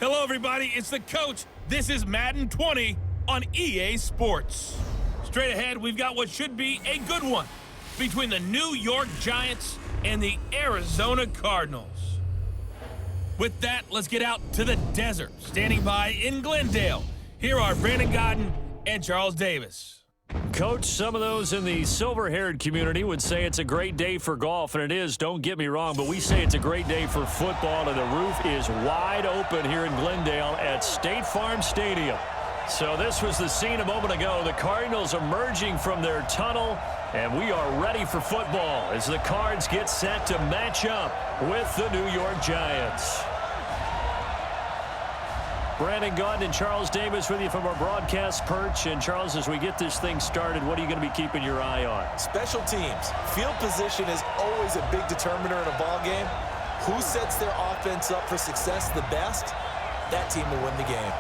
Hello, everybody. It's the coach. This is Madden 20 on EA Sports. Straight ahead, we've got what should be a good one between the New York Giants and the Arizona Cardinals. With that, let's get out to the desert. Standing by in Glendale, here are Brandon Godden and Charles Davis. Coach, some of those in the silver-haired community would say it's a great day for golf, and it is, don't get me wrong, but we say it's a great day for football, and the roof is wide open here in Glendale at State Farm Stadium. So this was the scene a moment ago, the Cardinals emerging from their tunnel, and we are ready for football as the Cards get set to match up with the New York Giants. Brandon Gaudin and Charles Davis with you from our broadcast perch. And Charles, as we get this thing started, what are you going to be keeping your eye on? Special teams. Field position is always a big determiner in a ball game. Who sets their offense up for success the best, that team will win the game.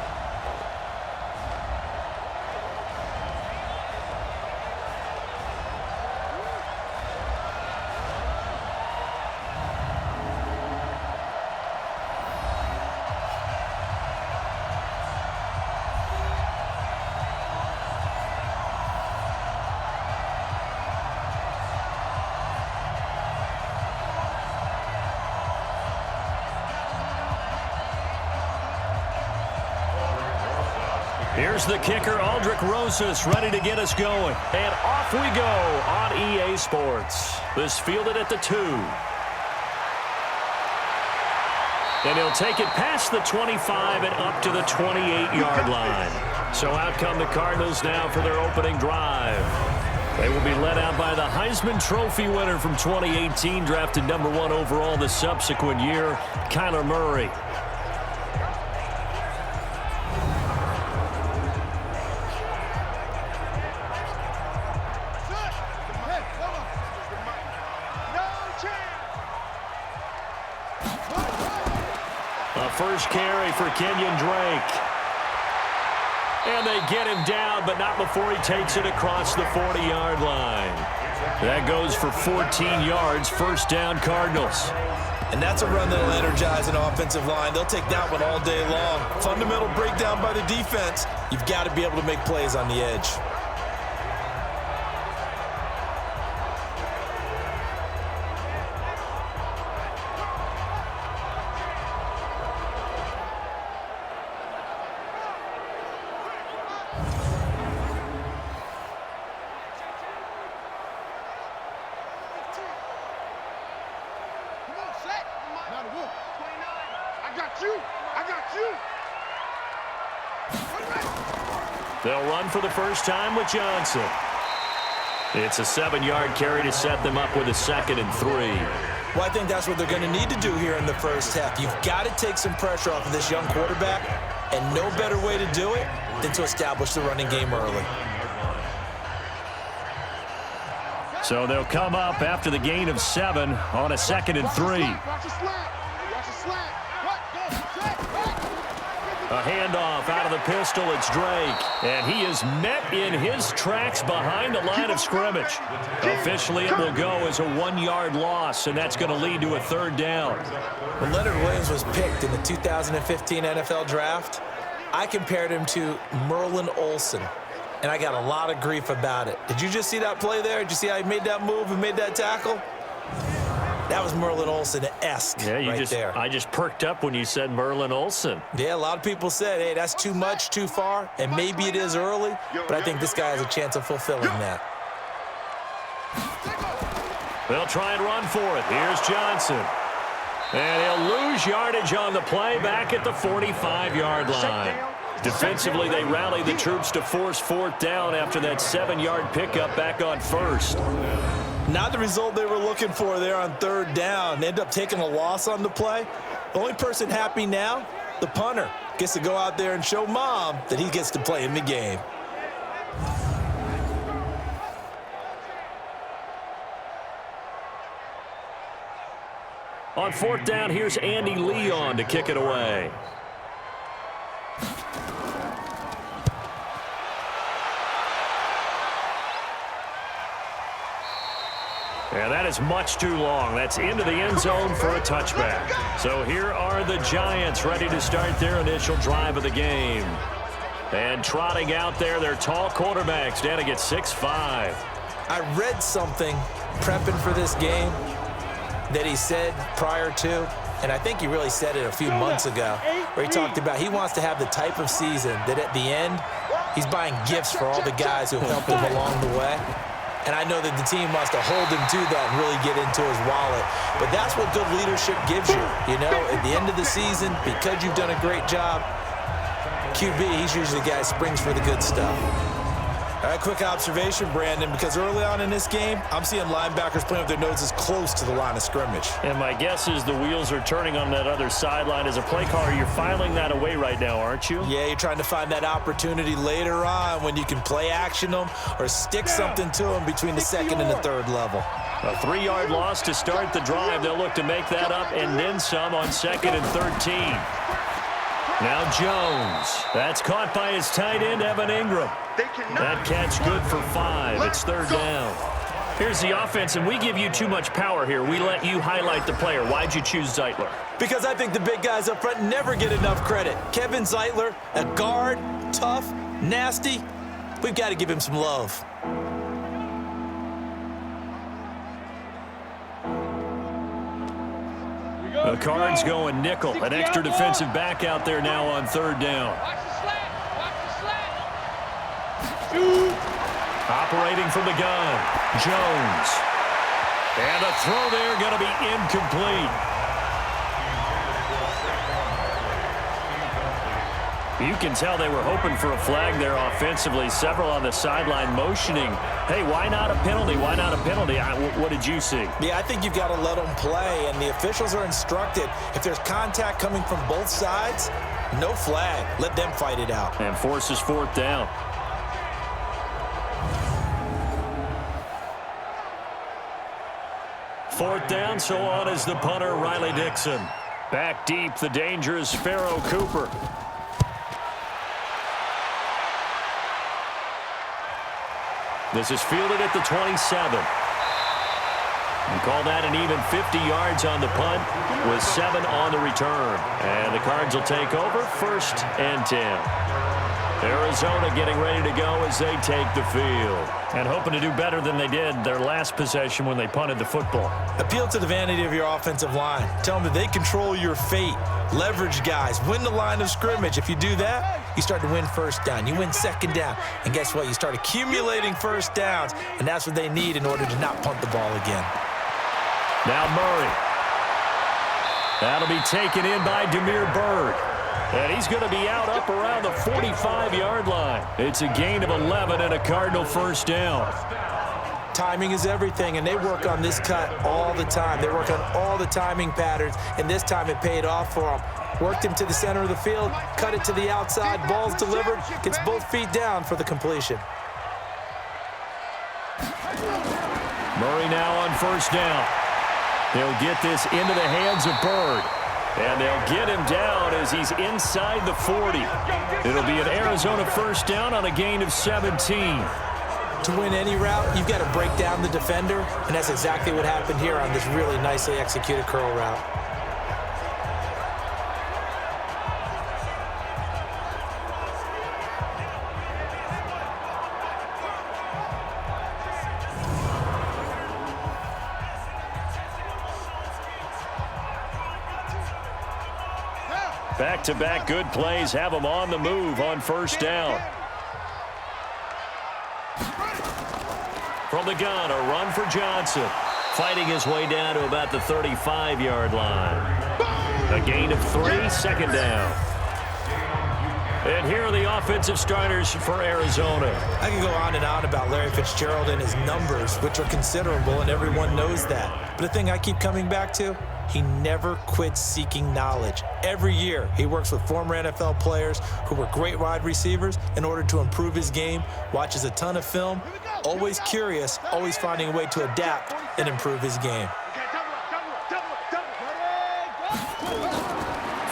Here's the kicker, Aldrich Rosas, ready to get us going. And off we go on EA Sports. This fielded at the 2. And he'll take it past the 25 and up to the 28-yard line. So out come the Cardinals now for their opening drive. They will be led out by the Heisman Trophy winner from 2018, drafted #1 overall the subsequent year, Kyler Murray. First carry for Kenyon Drake. And they get him down, but not before he takes it across the 40-yard line. That goes for 14 yards, first down Cardinals. And that's a run that'll energize an offensive line. They'll take that one all day long. Fundamental breakdown by the defense. You've got to be able to make plays on the edge. They'll run for the first time with Johnson. It's a 7-yard carry to set them up with a 2nd and 3. Well, I think that's what they're going to need to do here in the first half. You've got to take some pressure off of this young quarterback, and no better way to do it than to establish the running game early. So they'll come up after the gain of 7 on a 2nd and 3. A handoff out of the pistol. It's Drake. And he is met in his tracks behind the line of scrimmage. Officially, it will go as a 1-yard loss, and that's going to lead to a 3rd down. When Leonard Williams was picked in the 2015 NFL Draft, I compared him to Merlin Olsen, and I got a lot of grief about it. Did you just see that play there? Did you see how he made that move and made that tackle? That was Merlin Olsen-esque there. I just perked up when you said Merlin Olsen. Yeah, a lot of people said, hey, that's too much, too far, and maybe it is early, but I think this guy has a chance of fulfilling that. They'll try and run for it. Here's Johnson. And he'll lose yardage on the play back at the 45-yard line. Defensively, they rally the troops to force 4th down after that 7-yard pickup back on 1st. Not the result they were looking for there on 3rd down. They end up taking a loss on the play. The only person happy now, the punter, gets to go out there and show Mom that he gets to play in the game. On 4th down, here's Andy Leon to kick it away. And that is much too long. That's into the end zone for a touchback. So here are the Giants ready to start their initial drive of the game. And trotting out there, their tall quarterbacks standing at 6'5". I read something prepping for this game that he said prior to, and I think he really said it a few months ago, where he talked about he wants to have the type of season that at the end, he's buying gifts for all the guys who helped him along the way. And I know that the team wants to hold him to that and really get into his wallet. But that's what good leadership gives you. You know, at the end of the season, because you've done a great job, QB, he's usually the guy who springs for the good stuff. All right, quick observation, Brandon, because early on in this game, I'm seeing linebackers playing with their noses close to the line of scrimmage. And my guess is the wheels are turning on that other sideline. As a play caller, you're filing that away right now, aren't you? Yeah, you're trying to find that opportunity later on when you can play action them or stick something to them between the second and the third level. A 3-yard loss to start the drive. They'll look to make that up and then some on 2nd and 13. Now Jones. That's caught by his tight end, Evan Ingram. That catch good for 5. It's 3rd down. Here's the offense, and we give you too much power here. We let you highlight the player. Why'd you choose Zeitler? Because I think the big guys up front never get enough credit. Kevin Zeitler, a guard, tough, nasty. We've got to give him some love. The Cards going nickel. An extra defensive back out there now on 3rd down. Operating from the gun, Jones. And a throw there going to be incomplete. You can tell they were hoping for a flag there offensively. Several on the sideline motioning. Hey, why not a penalty? Why not a penalty? What did you see? Yeah, I think you've got to let them play, and the officials are instructed. If there's contact coming from both sides, no flag. Let them fight it out. And forces 4th down. Fourth down, so on is the punter, Riley Dixon. Back deep, the dangerous Pharaoh Cooper. This is fielded at the 27. And call that an even 50 yards on the punt with 7 on the return. And the Cards will take over 1st and 10. Arizona getting ready to go as they take the field. And hoping to do better than they did their last possession when they punted the football. Appeal to the vanity of your offensive line. Tell them that they control your fate. Leverage guys. Win the line of scrimmage. If you do that, you start to win 1st down. You win 2nd down. And guess what? You start accumulating 1st downs. And that's what they need in order to not punt the ball again. Now Murray. That'll be taken in by Damiere Byrd. And he's going to be out up around the 45-yard line. It's a gain of 11 and a Cardinal 1st down. Timing is everything, and they work on this cut all the time. They work on all the timing patterns, and this time it paid off for them. Worked him to the center of the field, cut it to the outside, ball's delivered, gets both feet down for the completion. Murray now on 1st down. He'll get this into the hands of Byrd. And they'll get him down as he's inside the 40. It'll be an Arizona 1st down on a gain of 17. To win any route, you've got to break down the defender, and that's exactly what happened here on this really nicely executed curl route. Back-to-back good plays have them on the move on 1st down. From the gun, a run for Johnson. Fighting his way down to about the 35-yard line. A gain of 3, 2nd down. And here are the offensive starters for Arizona. I can go on and on about Larry Fitzgerald and his numbers, which are considerable, and everyone knows that. But the thing I keep coming back to, he never quits seeking knowledge. Every year, he works with former NFL players who were great wide receivers in order to improve his game, watches a ton of film, always curious, always finding a way to adapt and improve his game.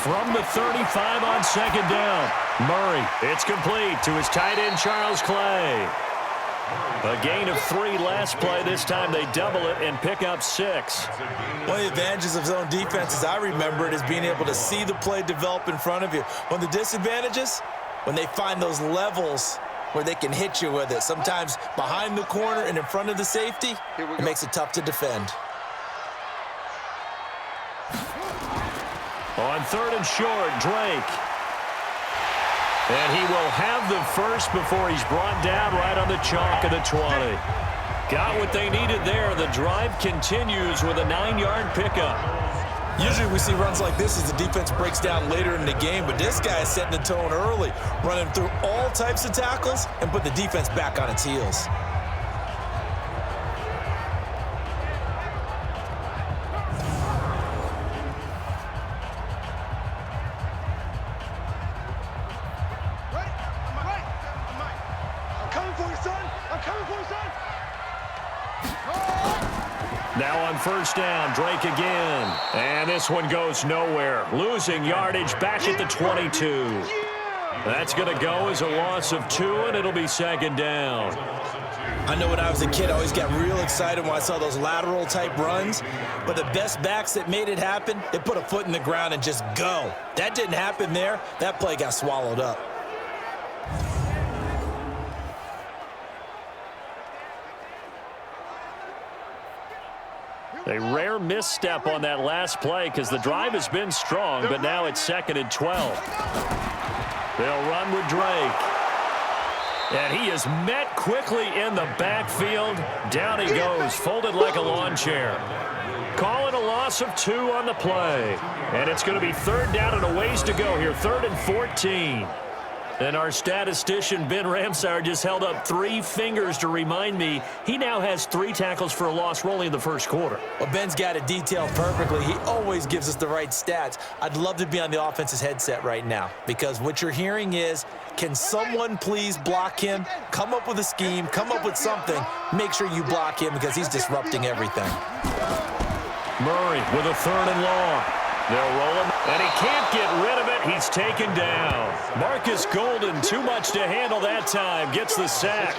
From the 35 on 2nd down, Murray. It's complete to his tight end, Charles Clay. A gain of 3 last play. This time they double it and pick up 6. One of the advantages of zone defense, as I remember it, is being able to see the play develop in front of you. One of the disadvantages, when they find those levels where they can hit you with it, sometimes behind the corner and in front of the safety, it makes it tough to defend. On 3rd and short, Drake. And he will have the first before he's brought down right on the chalk of the 20. Got what they needed there. The drive continues with a 9-yard pickup. Usually we see runs like this as the defense breaks down later in the game, but this guy is setting the tone early, running through all types of tackles and put the defense back on its heels. Now on 1st down, Drake again. And this one goes nowhere. Losing yardage back at the 22. That's going to go as a loss of 2, and it'll be 2nd down. I know when I was a kid, I always got real excited when I saw those lateral type runs. But the best backs that made it happen, they put a foot in the ground and just go. That didn't happen there. That play got swallowed up. A rare misstep on that last play because the drive has been strong, but now it's 2nd and 12. They'll run with Drake. And he is met quickly in the backfield. Down he goes, folded like a lawn chair. Calling a loss of 2 on the play. And it's going to be 3rd down and a ways to go here, 3rd and 14. And our statistician, Ben Ramsauer, just held up 3 fingers to remind me he now has 3 tackles for a loss rolling in the 1st quarter. Well, Ben's got it detailed perfectly. He always gives us the right stats. I'd love to be on the offense's headset right now because what you're hearing is, can someone please block him? Come up with a scheme, come up with something. Make sure you block him because he's disrupting everything. Murray with a 3rd and long. They'll roll him, and he can't get rid of it. He's taken down. Marcus Golden, too much to handle that time, gets the sack.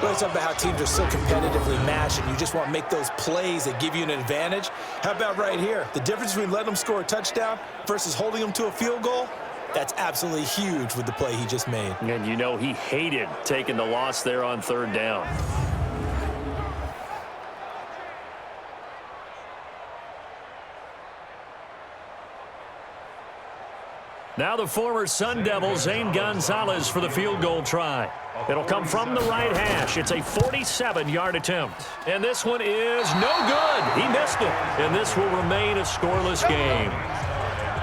Well, it's about how teams are so competitively matched, and you just want to make those plays that give you an advantage. How about right here? The difference between letting them score a touchdown versus holding them to a field goal, that's absolutely huge with the play he just made. And you know he hated taking the loss there on 3rd down. Now the former Sun Devil, Zane Gonzalez, for the field goal try. It'll come from the right hash. It's a 47-yard attempt. And this one is no good. He missed it. And this will remain a scoreless game.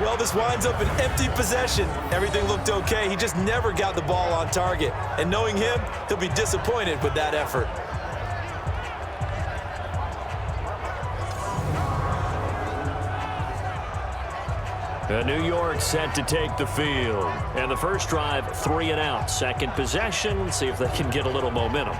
Well, this winds up an empty possession. Everything looked okay. He just never got the ball on target. And knowing him, he'll be disappointed with that effort. New York set to take the field. And the first drive, 3 and out. 2nd possession, see if they can get a little momentum.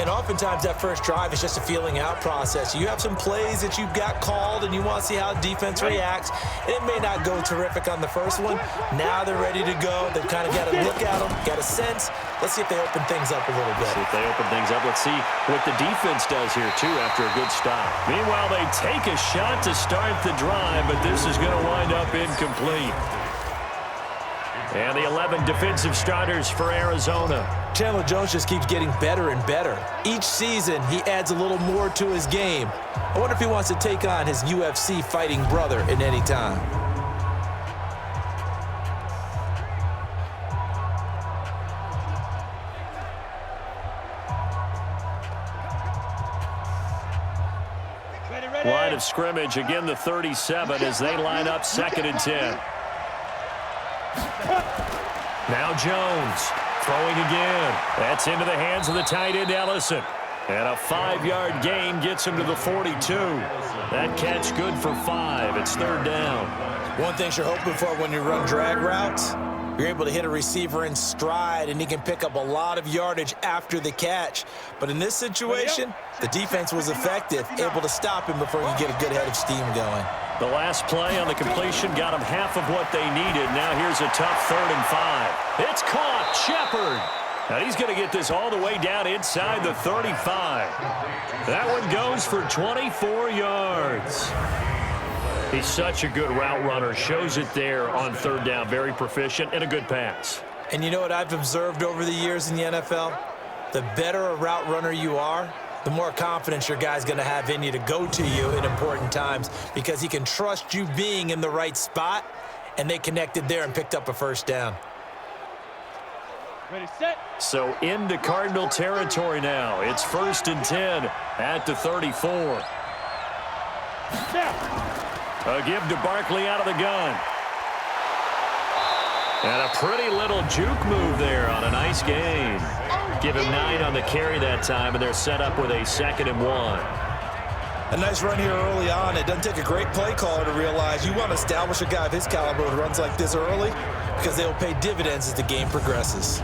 And oftentimes that first drive is just a feeling out process. You have some plays that you've got called and you want to see how defense reacts. And it may not go terrific on the first one. Now they're ready to go. They've kind of got to look at them, got a sense. Let's see if they open things up a little bit. See if they open things up. Let's see what the defense does here, too, after a good stop. Meanwhile, they take a shot to start the drive, but this is going to wind up incomplete. And the 11 defensive starters for Arizona. Chandler Jones just keeps getting better and better. Each season, he adds a little more to his game. I wonder if he wants to take on his UFC fighting brother at any time. Line of scrimmage, again the 37 as they line up 2nd and 10. Now Jones throwing again. That's into the hands of the tight end Ellison. And a 5-yard gain gets him to the 42. That catch good for 5. It's 3rd down. One thing you're hoping for when you run drag routes, you're able to hit a receiver in stride and he can pick up a lot of yardage after the catch. But in this situation, the defense was effective, able to stop him before you get a good head of steam going. The last play on the completion got them half of what they needed. Now here's a tough 3rd and 5. It's caught. Shepard. And he's going to get this all the way down inside the 35. That one goes for 24 yards. He's such a good route runner. Shows it there on third down. Very proficient and a good pass. And you know what I've observed over the years in the NFL? The better a route runner you are, the more confidence your guy's going to have in you to go to you in important times because he can trust you being in the right spot, and they connected there and picked up a first down. Ready, set. So into Cardinal territory now. It's 1st and 10 at the 34. A give to Barkley out of the gun. And a pretty little juke move there on a nice gain. Give him 9 on the carry that time, and they're set up with a 2nd and 1. A nice run here early on. It doesn't take a great play caller to realize you want to establish a guy of his caliber with runs like this early because they'll pay dividends as the game progresses.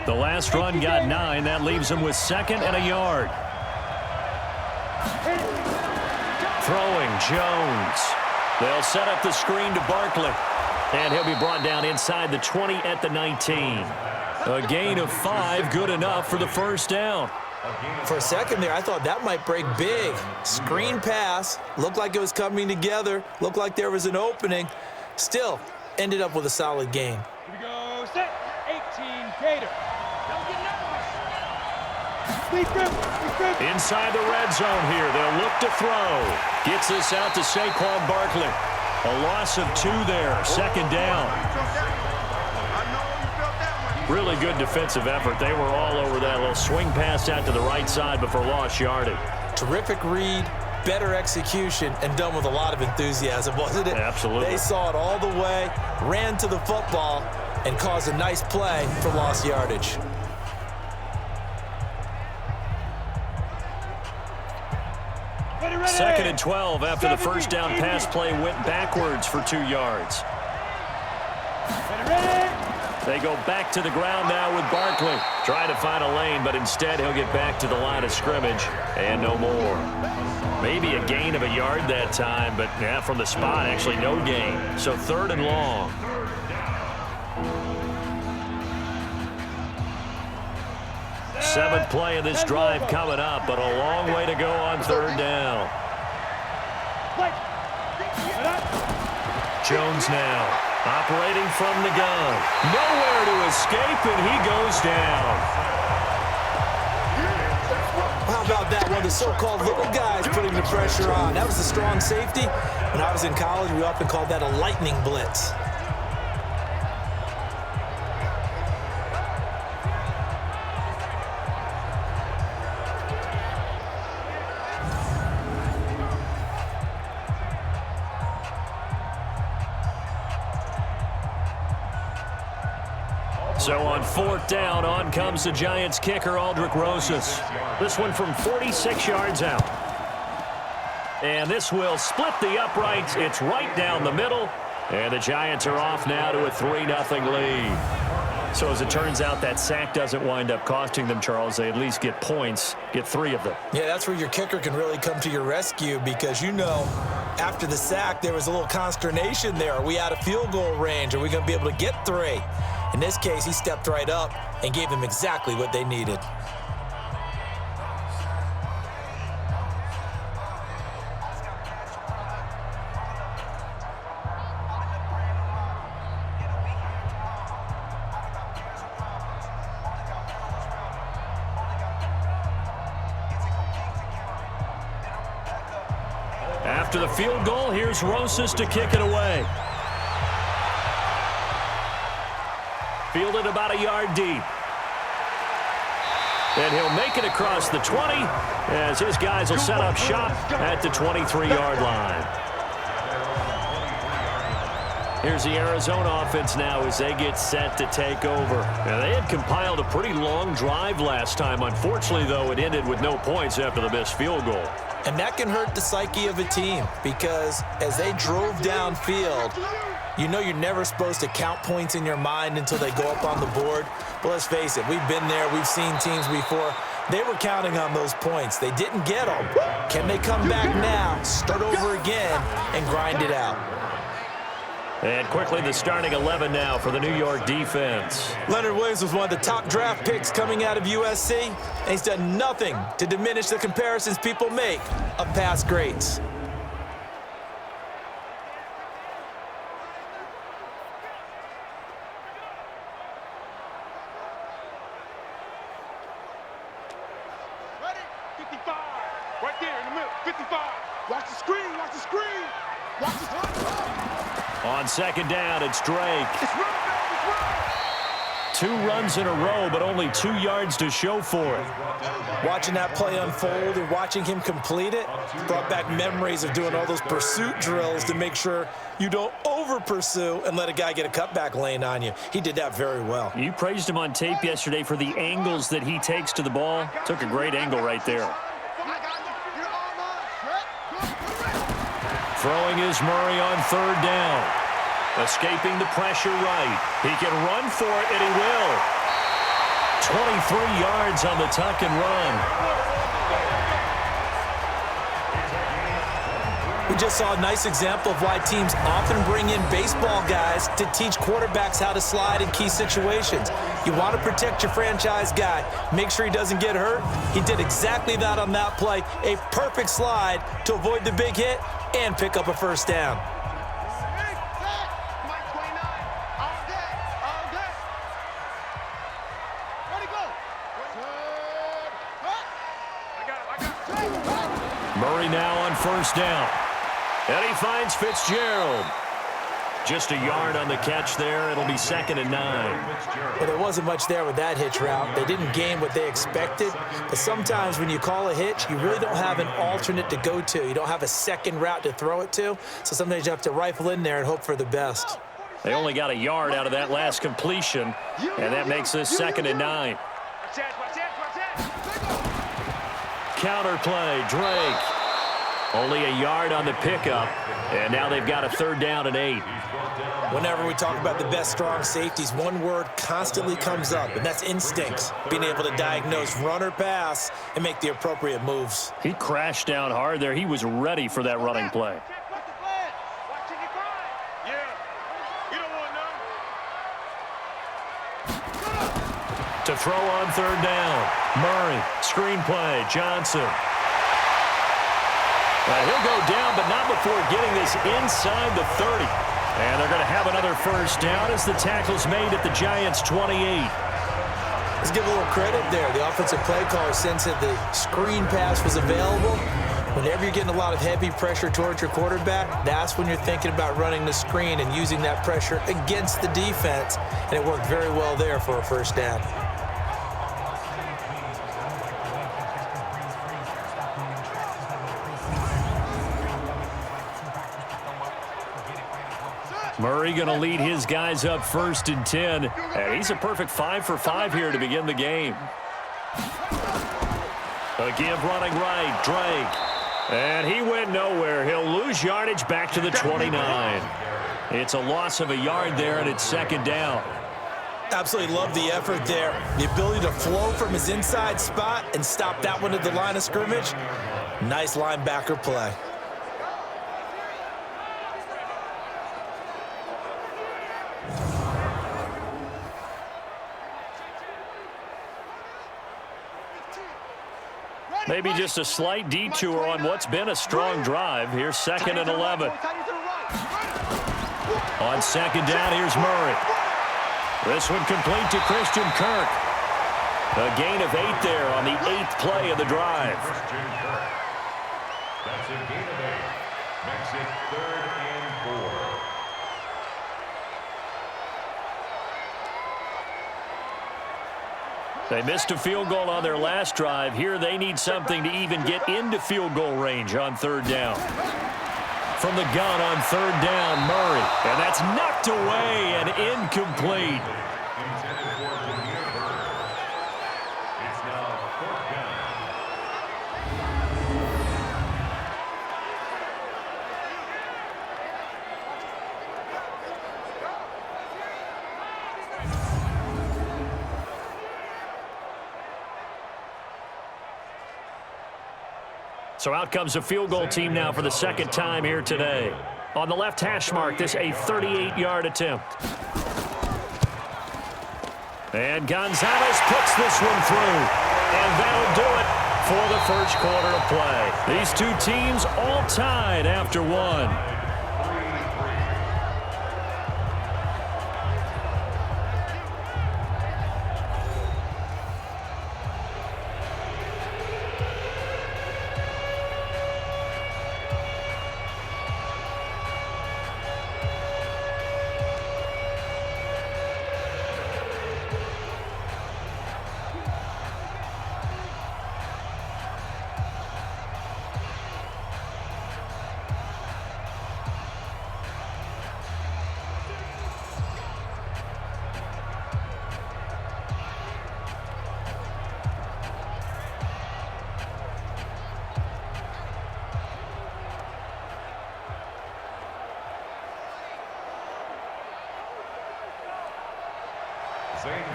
The last run got 9. That leaves him with 2nd and a yard. Throwing Jones. They'll set up the screen to Barkley. And he'll be brought down inside the 20 at the 19. A gain of 5, good enough for the first down. For a second there, I thought that might break big. Screen pass. Looked like it was coming together. Looked like there was an opening. Still, ended up with a solid gain. Here we go, set. 18, Gator. Inside the red zone here. They'll look to throw. Gets this out to Saquon Barkley. A loss of 2 there. 2nd down. Really good defensive effort. They were all over that little swing pass out to the right side before lost yardage. Terrific read, better execution, and done with a lot of enthusiasm, wasn't it? Absolutely. They saw it all the way, ran to the football, and caused a nice play for lost yardage. Second and 12 after the first down pass play went backwards for 2 yards. They go back to the ground now with Barkley. Trying to find a lane, but instead he'll get back to the line of scrimmage and no more. Maybe a gain of a yard that time, but yeah, from the spot, actually no gain. So 3rd and long. Seventh play of this drive coming up, but a long way to go on 3rd down. Jones now operating from the gun. Nowhere to escape, and he goes down. How about that? One of the so-called little guys putting the pressure on. That was a strong safety. When I was in college, we often called that a lightning blitz. So on 4th down, on comes the Giants kicker, Aldrick Rosas. This one from 46 yards out. And this will split the uprights. It's right down the middle. And the Giants are off now to a 3-0 lead. So as it turns out, that sack doesn't wind up costing them, Charles. They at least get points, get 3 of them. Yeah, that's where your kicker can really come to your rescue because, you know, after the sack, there was a little consternation there. Are we out of field goal range? Are we going to be able to get 3? In this case, he stepped right up and gave them exactly what they needed. After the field goal, here's Rosas to kick it away. Fielded about a yard deep. And he'll make it across the 20 as his guys will set up shop at the 23-yard line. Here's the Arizona offense now as they get set to take over. Now, they had compiled a pretty long drive last time. Unfortunately, though, it ended with no points after the missed field goal. And that can hurt the psyche of a team because as they drove downfield, You know you're never supposed to count points in your mind until they go up on the board. But let's face it, we've been there. We've seen teams before. They were counting on those points. They didn't get them. Can they come back now, start over again, and grind it out? And quickly the starting 11 now for the New York defense. Leonard Williams was one of the top draft picks coming out of USC, and he's done nothing to diminish the comparisons people make of past greats. Right there in the middle, 55. Watch the screen, watch the screen. Watch the screen. On second down, it's Drake. It's run, it's run. 2 runs in a row, but only 2 yards to show for it. Watching that play unfold and watching him complete it brought back memories of doing all those pursuit drills to make sure you don't over-pursue and let a guy get a cutback lane on you. He did that very well. You praised him on tape yesterday for the angles that he takes to the ball. Took a great angle right there. Throwing is Murray on third down. Escaping the pressure right. He can run for it, and he will. 23 yards on the tuck and run. We just saw a nice example of why teams often bring in baseball guys to teach quarterbacks how to slide in key situations. You want to protect your franchise guy. Make sure he doesn't get hurt. He did exactly that on that play. A perfect slide to avoid the big hit and pick up a first down. Murray now on first down. And he finds Fitzgerald. Just a yard on the catch there. It'll be 2nd and 9. Well, there wasn't much there with that hitch route. They didn't gain what they expected. But sometimes when you call a hitch, you really don't have an alternate to go to. You don't have a second route to throw it to. So sometimes you have to rifle in there and hope for the best. They only got a yard out of that last completion, and that makes this 2nd and 9. Counter play, Drake. Only a yard on the pickup, and now they've got a 3rd down and 8. Whenever we talk about the best strong safeties, one word constantly comes up, and that's instincts. Being able to diagnose run or pass and make the appropriate moves. He crashed down hard there. He was ready for that running play. To throw on 3rd down. Murray, screen play, Johnson. He'll go down, but not before getting this inside the 30. And they're going to have another first down as the tackle's made at the Giants' 28. Let's give a little credit there. The offensive play caller sensed that the screen pass was available. Whenever you're getting a lot of heavy pressure towards your quarterback, that's when you're thinking about running the screen and using that pressure against the defense. And it worked very well there for a first down. Murray going to lead his guys up 1st and 10. And he's a perfect 5 for 5 here to begin the game. A give running right, Drake. And he went nowhere. He'll lose yardage back to the 29. It's a loss of a yard there, and it's 2nd down. Absolutely love the effort there. The ability to flow from his inside spot and stop that one at the line of scrimmage. Nice linebacker play. Maybe just a slight detour on what's been a strong drive. Here's 2nd and 11. On 2nd down, here's Murray. This one complete to Christian Kirk. A gain of 8 there on the 8th play of the drive. That's a gain of 8. Makes it 3rd and 4. They missed a field goal on their last drive. Here they need something to even get into field goal range on 3rd down. From the gun on 3rd down, Murray. And that's knocked away and incomplete. It's now 4th down. So out comes a field goal team now for the second time here today. On the left hash mark, this a 38-yard attempt. And Gonzalez puts this one through. And that'll do it for the first quarter of play. These two teams all tied after one.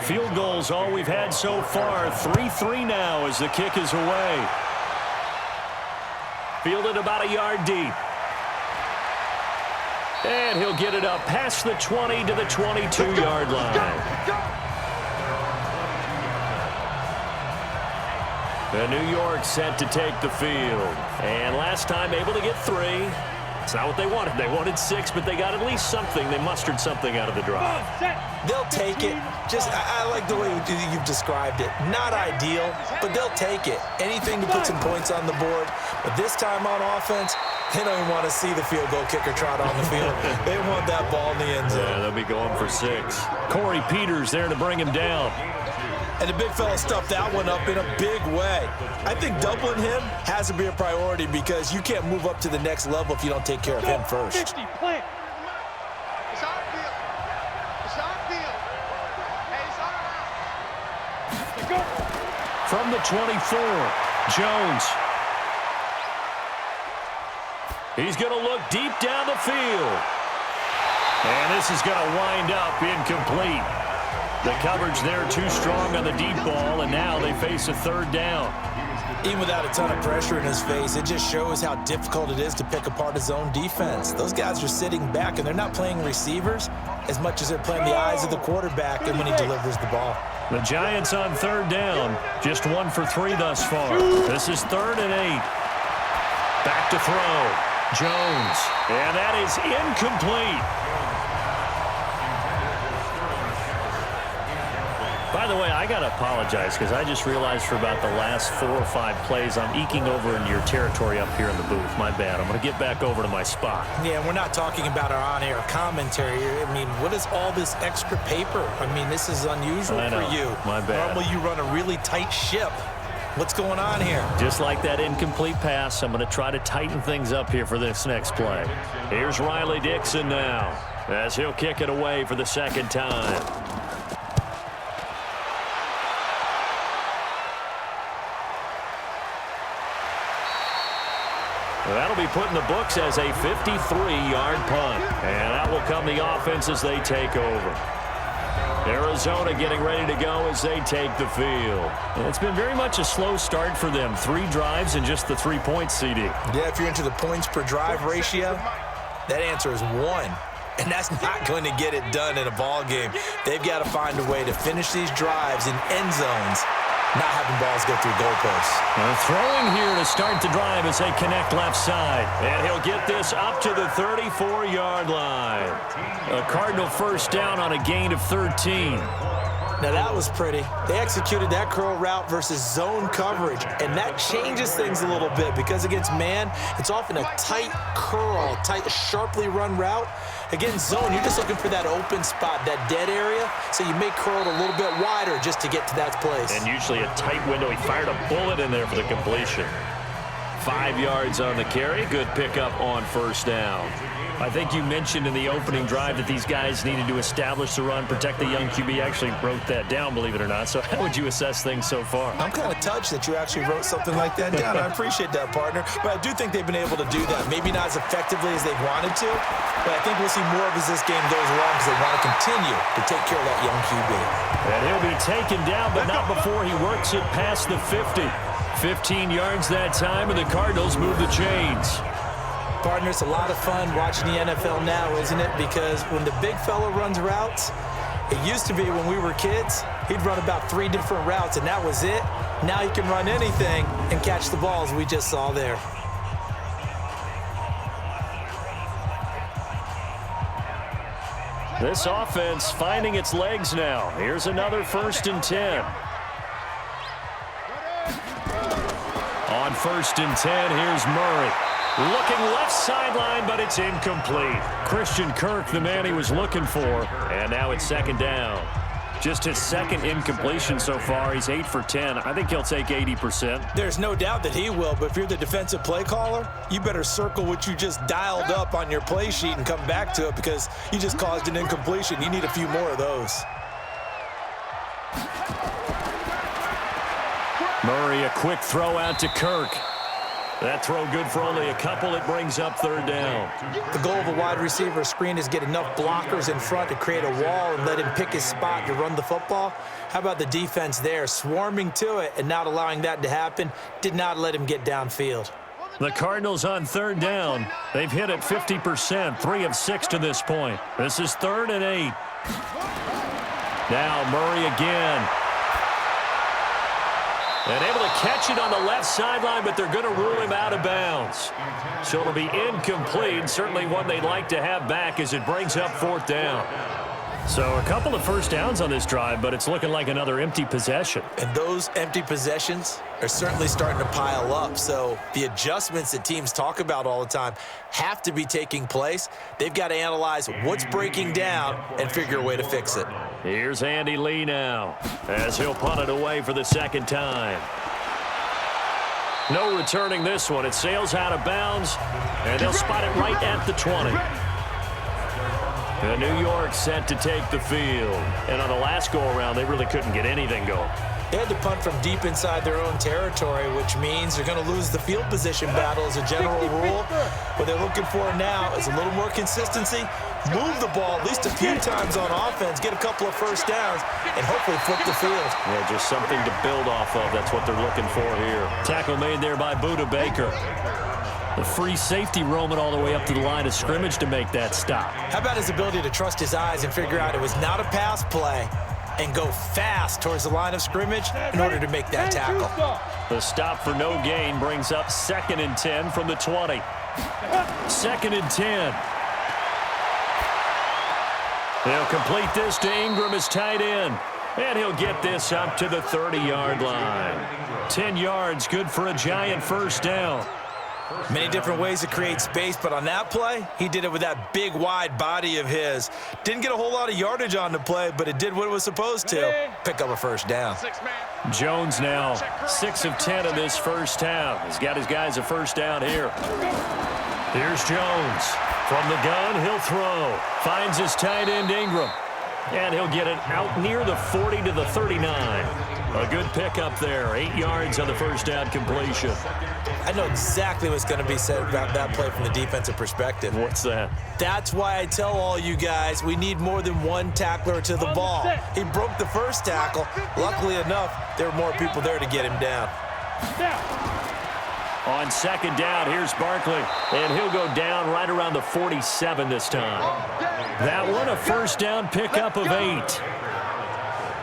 Field goals all we've had so far. 3-3 now as the kick is away. Fielded about a yard deep. And he'll get it up past the 20 to the 22-yard line. The New York set to take the field. And last time able to get 3. It's not what they wanted. They wanted 6, but they got at least something. They mustered something out of the drive. They'll take it. I like the way you've described it. Not ideal, but they'll take it. Anything to put some points on the board. But this time on offense, they don't even want to see the field goal kicker trot on the field. They want that ball in the end zone. Yeah, they'll be going for 6. Corey Peters there to bring him down. And the big fella stuffed that one up in a big way. I think doubling him has to be a priority because you can't move up to the next level if you don't take care of him first. 50, plant. It's on field. It's on field. Hey, it's on. Go. From the 24, Jones. He's going to look deep down the field. And this is going to wind up incomplete. The coverage there too strong on the deep ball, and now they face a third down. Even without a ton of pressure in his face, it just shows how difficult it is to pick apart his own defense. Those guys are sitting back, and they're not playing receivers as much as they're playing the eyes of the quarterback and when he delivers the ball. The Giants on third down, just 1 for 3 thus far. This is 3rd and 8. Back to throw. Jones. And that is incomplete. By the way, I got to apologize because I just realized for about the last 4 or 5 plays I'm eking over into your territory up here in the booth. My bad. I'm going to get back over to my spot. Yeah, we're not talking about our on-air commentary. I mean, what is all this extra paper? I mean, this is unusual for you. My bad. Normally you run a really tight ship. What's going on here? Just like that incomplete pass, I'm going to try to tighten things up here for this next play. Here's Riley Dixon now as he'll kick it away for the second time. That'll be put in the books as a 53-yard punt. And that will come the offense as they take over. Arizona getting ready to go as they take the field. And it's been very much a slow start for them. 3 drives and just the 3 points, CD. Yeah, if you're into the points per drive ratio, that answer is 1. And that's not going to get it done in a ball game. They've got to find a way to finish these drives in end zones, not having balls go through goalposts. Throwing here to start the drive as they connect left side. And he'll get this up to the 34-yard line. A Cardinal first down on a gain of 13. Now that was pretty. They executed that curl route versus zone coverage, and that changes things a little bit because against man, it's often a tight curl, tight, sharply run route. Against zone, you're just looking for that open spot, that dead area, so you may curl it a little bit wider just to get to that place. And usually a tight window. He fired a bullet in there for the completion. 5 yards on the carry. Good pickup on first down. I think you mentioned in the opening drive that these guys needed to establish the run, protect the young QB. Actually wrote that down, believe it or not. So how would you assess things so far? I'm kind of touched that you actually wrote something like that down. I appreciate that, partner. But I do think they've been able to do that. Maybe not as effectively as they wanted to, but I think we'll see more of as this game goes along because they want to continue to take care of that young QB. And he'll be taken down, but not before he works it past the 50. 15 yards that time, and the Cardinals move the chains. Partner, it's a lot of fun watching the NFL now, isn't it? Because when the big fella runs routes, it used to be when we were kids, he'd run about 3 different routes, and that was it. Now he can run anything and catch the balls we just saw there. This offense finding its legs now. Here's another 1st and 10. On 1st and 10, here's Murray. Looking left sideline, but it's incomplete. Christian Kirk, the man he was looking for, and now it's 2nd down. Just his 2nd incompletion so far. He's 8 for 10. I think he'll take 80%. There's no doubt that he will, but if you're the defensive play caller, you better circle what you just dialed up on your play sheet and come back to it because you just caused an incompletion. You need a few more of those. Murray, a quick throw out to Kirk. That throw good for only a couple. It brings up 3rd down. The goal of a wide receiver screen is get enough blockers in front to create a wall and let him pick his spot to run the football. How about the defense there, swarming to it and not allowing that to happen? Did not let him get downfield. The Cardinals on 3rd down. They've hit it 50%, 3 of 6 to this point. This is 3rd and 8. Now Murray again. And able to catch it on the left sideline, but they're going to rule him out of bounds. So it'll be incomplete, certainly one they'd like to have back as it brings up 4th down. So a couple of 1st downs on this drive, but it's looking like another empty possession. And those empty possessions are certainly starting to pile up. So the adjustments that teams talk about all the time have to be taking place. They've got to analyze what's breaking down and figure a way to fix it. Here's Andy Lee now as he'll punt it away for the 2nd time. No returning this one. It sails out of bounds, and they'll spot it right at the 20. And New York set to take the field. And on the last go-around, they really couldn't get anything going. They had to punt from deep inside their own territory, which means they're going to lose the field position battle as a general rule. What they're looking for now is a little more consistency, move the ball at least a few times on offense, get a couple of 1st downs, and hopefully flip the field. Yeah, just something to build off of. That's what they're looking for here. Tackle made there by Buda Baker. The free safety roaming all the way up to the line of scrimmage to make that stop. How about his ability to trust his eyes and figure out it was not a pass play and go fast towards the line of scrimmage in order to make that tackle. The stop for no gain brings up 2nd and 10 from the 20. 2nd and 10. They'll complete this to Ingram as tight end. And he'll get this up to the 30-yard line. 10 yards, good for a giant 1st down. Many different ways to create space, but on that play, he did it with that big, wide body of his. Didn't get a whole lot of yardage on the play, but it did what it was supposed to. Pick up a 1st down. Jones now 6 of 10 in this 1st half. He's got his guys a 1st down here. Here's Jones. From the gun, he'll throw. Finds his tight end, Ingram. And he'll get it out near the 40 to the 39. A good pickup there. 8 yards on the 1st down completion. I know exactly what's going to be said about that play from the defensive perspective. What's that? That's why I tell all you guys we need more than one tackler to the ball. He broke the 1st tackle. Luckily enough, there were more people there to get him down. On 2nd down, here's Barkley. And he'll go down right around the 47 this time. That one, a 1st down pickup of 8.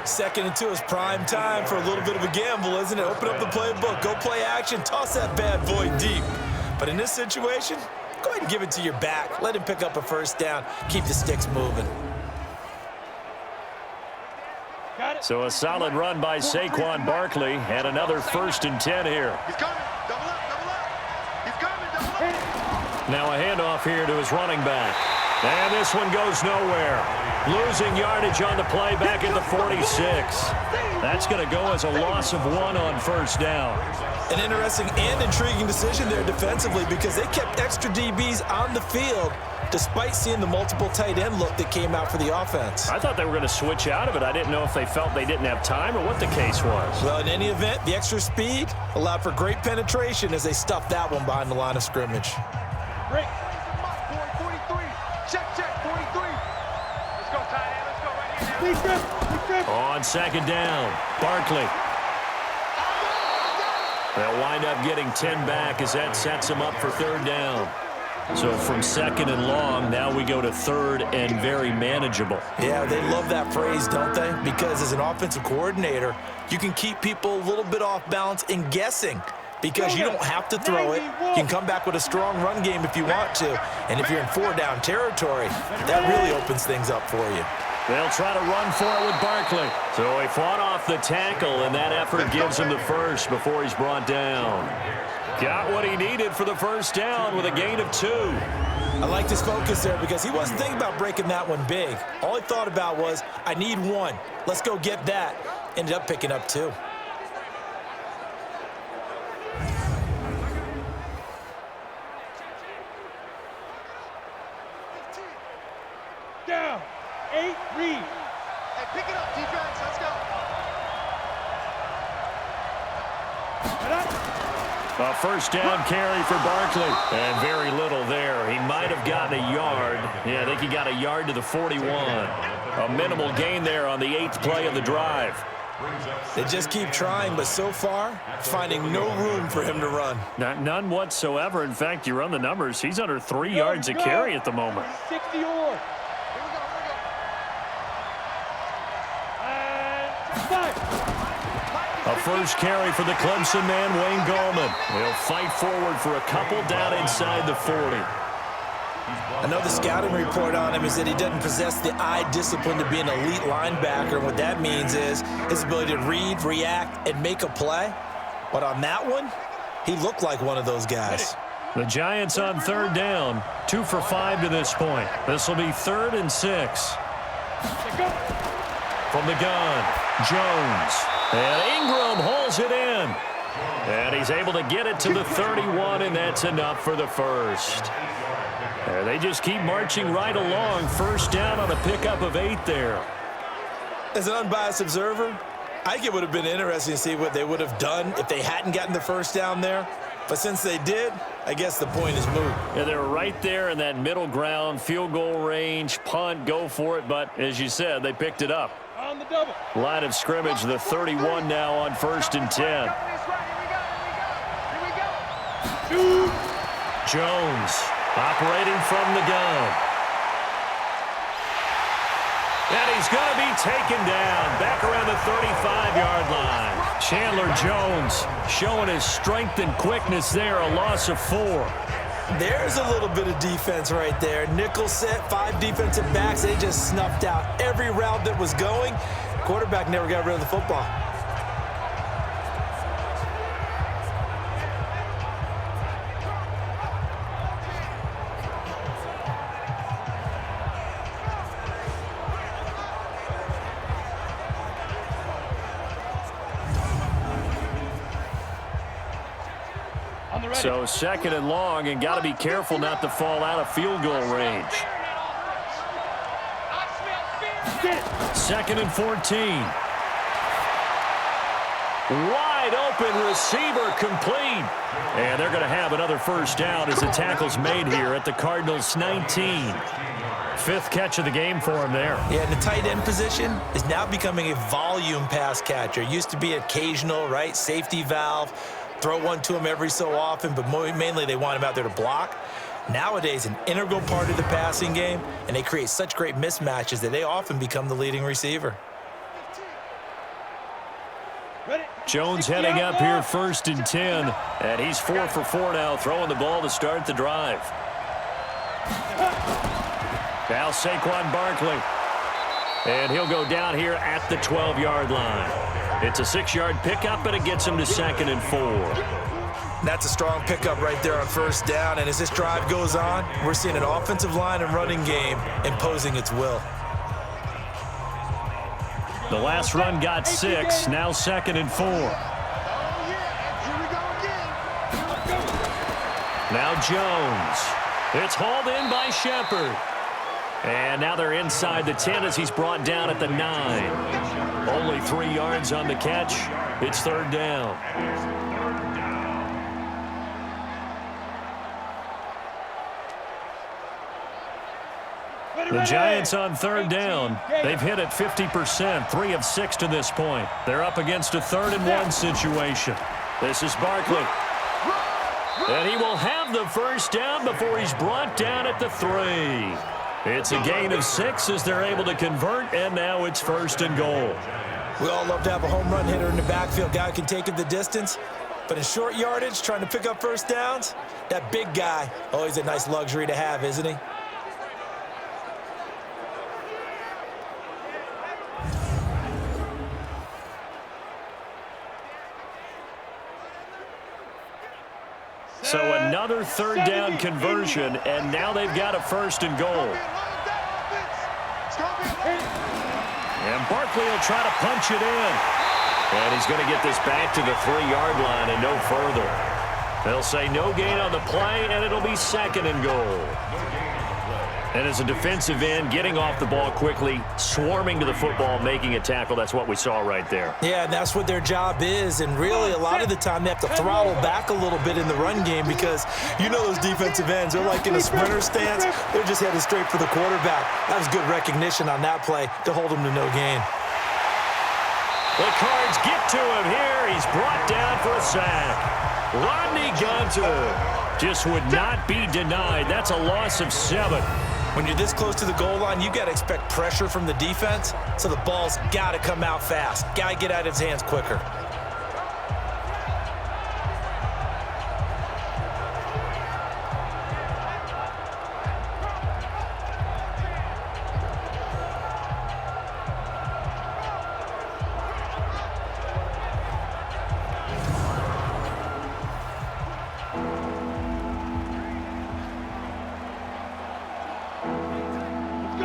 2nd and 2 is prime time for a little bit of a gamble, isn't it? Open up the playbook, go play action, toss that bad boy deep. But in this situation, go ahead and give it to your back. Let him pick up a 1st down. Keep the sticks moving. So a solid run by Saquon Barkley and another 1st and 10 here. He's coming. Double up, double up. He's coming, double up. Now a handoff here to his running back. And this one goes nowhere. Losing yardage on the play back at the 46. That's going to go as a loss of 1 on 1st down. An interesting and intriguing decision there defensively because they kept extra DBs on the field despite seeing the multiple tight end look that came out for the offense. I thought they were going to switch out of it. I didn't know if they felt they didn't have time or what the case was. Well, in any event, the extra speed allowed for great penetration as they stuffed that one behind the line of scrimmage. Break. 43. Check, 43. Let's go, tight end. Let's go right here now. On 2nd down, Barkley. They'll wind up getting 10 back as that sets them up for third down. So from second and long, now we go to third and very manageable. Yeah, they love that phrase, don't they? Because as an offensive coordinator, you can keep people a little bit off balance and guessing because you don't have to throw it. You can come back with a strong run game if you want to. And if you're in four-down territory, that really opens things up for you. They'll try to run for it with Barkley. So he fought off the tackle, and that effort gives him the first before he's brought down. Got what he needed for the first down with a gain of 2. I liked his focus there because he wasn't thinking about breaking that one big. All he thought about was, I need 1. Let's go get that. Ended up picking up 2. Down. 8, read. Hey, pick it up, defense. Let's go. A first down carry for Barkley. And very little there. He might have gotten a yard. Yeah, I think he got a yard to the 41. A minimal gain there on the 8th play of the drive. They just keep trying, but so far, finding no room for him to run. None whatsoever. In fact, you run the numbers. He's under 3 yards a carry at the moment. 60 or. A first carry for the Clemson man, Wayne Gallman. He'll fight forward for a couple down inside the 40. I know the scouting report on him is that he doesn't possess the eye discipline to be an elite linebacker. And what that means is his ability to read, react, and make a play. But on that one, he looked like one of those guys. The Giants on third down, 2 for 5 to this point. This will be 3rd and 6. From the gun, Jones. And Ingram hauls it in. And he's able to get it to the 31, and that's enough for the first. And they just keep marching right along. First down on a pickup of 8 there. As an unbiased observer, I think it would have been interesting to see what they would have done if they hadn't gotten the first down there. But since they did, I guess the point is moot. Yeah, they're right there in that middle ground, field goal range, punt, go for it. But as you said, they picked it up. On the double. Line of scrimmage, the 31 now on 1st and 10. Jones operating from the gun. And he's going to be taken down back around the 35-yard line. Chandler Jones showing his strength and quickness there, a loss of 4. There's a little bit of defense right there. Nickel set, 5 defensive backs. They just snuffed out every route that was going. Quarterback never got rid of the football. So 2nd and long, and got to be careful not to fall out of field goal range. 2nd and 14. Wide open receiver complete. And they're going to have another first down as the tackle's made here at the Cardinals 19. 5th catch of the game for him there. Yeah, and the tight end position is now becoming a volume pass catcher. It used to be occasional, right? Safety valve. Throw one to him every so often, but mainly they want him out there to block. Nowadays, an integral part of the passing game, and they create such great mismatches that they often become the leading receiver. Jones heading up here 1st and 10, and he's 4 for 4 now, throwing the ball to start the drive. Now Saquon Barkley, and he'll go down here at the 12-yard line. It's a 6-yard pickup, but it gets him to 2nd and 4. That's a strong pickup right there on first down, and as this drive goes on, we're seeing an offensive line and running game imposing its will. The last run got 6, now 2nd and 4. Now Jones. It's hauled in by Shepard. And now they're inside the 10 as he's brought down at the 9. Only 3 yards on the catch. It's 3rd down. The Giants on 3rd down. They've hit it 50%, 3 of 6 to this point. They're up against a 3rd and 1 situation. This is Barkley. And he will have the first down before he's brought down at the 3. It's a gain of 6 as they're able to convert, and now it's 1st and goal. We all love to have a home run hitter in the backfield. Guy can take it the distance. But in short yardage, trying to pick up first downs, that big guy, always a nice luxury to have, isn't he? So another 3rd down conversion, and now they've got a 1st and goal. And Barkley will try to punch it in. And he's going to get this back to the 3-yard line and no further. They'll say no gain on the play, and it'll be 2nd and goal. And as a defensive end, getting off the ball quickly, swarming to the football, making a tackle, that's what we saw right there. Yeah, and that's what their job is. And really, a lot of the time, they have to throttle back a little bit in the run game because you know those defensive ends, they're like in a sprinter stance. They're just headed straight for the quarterback. That was good recognition on that play to hold him to no gain. The Cards get to him here. He's brought down for a sack. Rodney Gunter just would not be denied. That's a loss of 7. When you're this close to the goal line, you got to expect pressure from the defense, so the ball's got to come out fast. Got to get out of his hands quicker.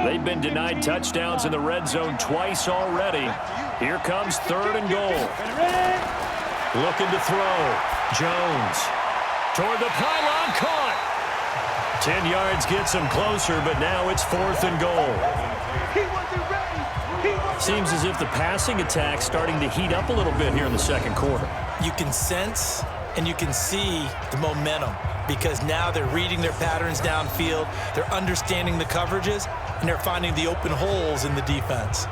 They've been denied touchdowns in the red zone twice already. Here comes 3rd and goal. Looking to throw. Jones. Toward the pylon, caught. 10 yards gets him closer, but now it's 4th and goal. Seems as if the passing attack's starting to heat up a little bit here in the 2nd quarter. You can sense and you can see the momentum because now they're reading their patterns downfield, they're understanding the coverages, and they're finding the open holes in the defense.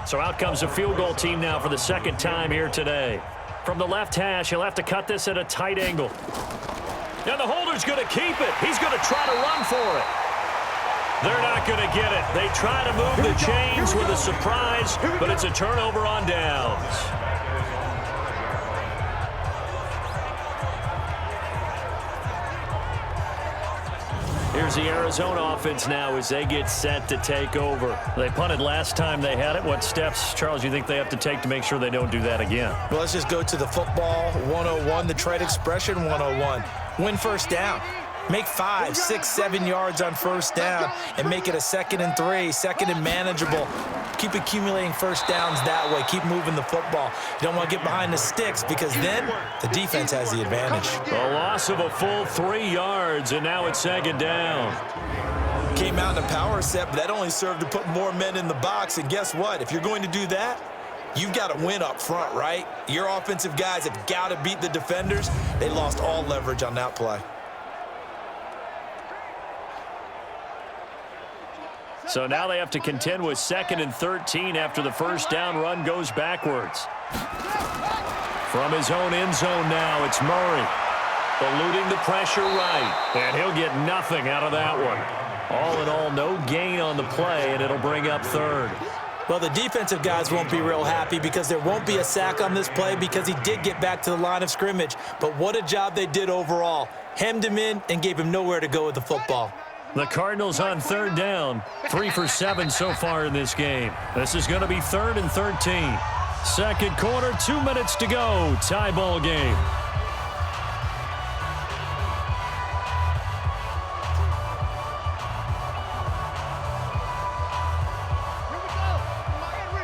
So out comes a field goal team now for the 2nd time here today. From the left hash, he'll have to cut this at a tight angle. And the holder's going to keep it. He's going to try to run for it. They're not going to get it. They try to move the chains with a surprise, but it's a turnover on downs. Here's the Arizona offense now as they get set to take over. They punted last time they had it. What steps, Charles, you think they have to take to make sure they don't do that again? Well, let's just go to the football 101, the trade expression 101. Win first down. Make 5, 6, 7 yards on first down and make it a 2nd and 3, 2nd and manageable. Keep accumulating first downs that way. Keep moving the football. You don't want to get behind the sticks because then the defense has the advantage. A loss of a full 3 yards, and now it's 2nd down. Came out in a power set, but that only served to put more men in the box. And guess what? If you're going to do that, you've got to win up front, right? Your offensive guys have got to beat the defenders. They lost all leverage on that play. So now they have to contend with 2nd and 13 after the first down run goes backwards. From his own end zone now, it's Murray. Eluding the pressure right, and he'll get nothing out of that one. All in all, no gain on the play, and it'll bring up 3rd. Well, the defensive guys won't be real happy because there won't be a sack on this play because he did get back to the line of scrimmage. But what a job they did overall. Hemmed him in and gave him nowhere to go with the football. The Cardinals on 3rd down, 3 for 7 so far in this game. This is going to be 3rd and 13. 2nd quarter, 2 minutes to go. Tie ball game.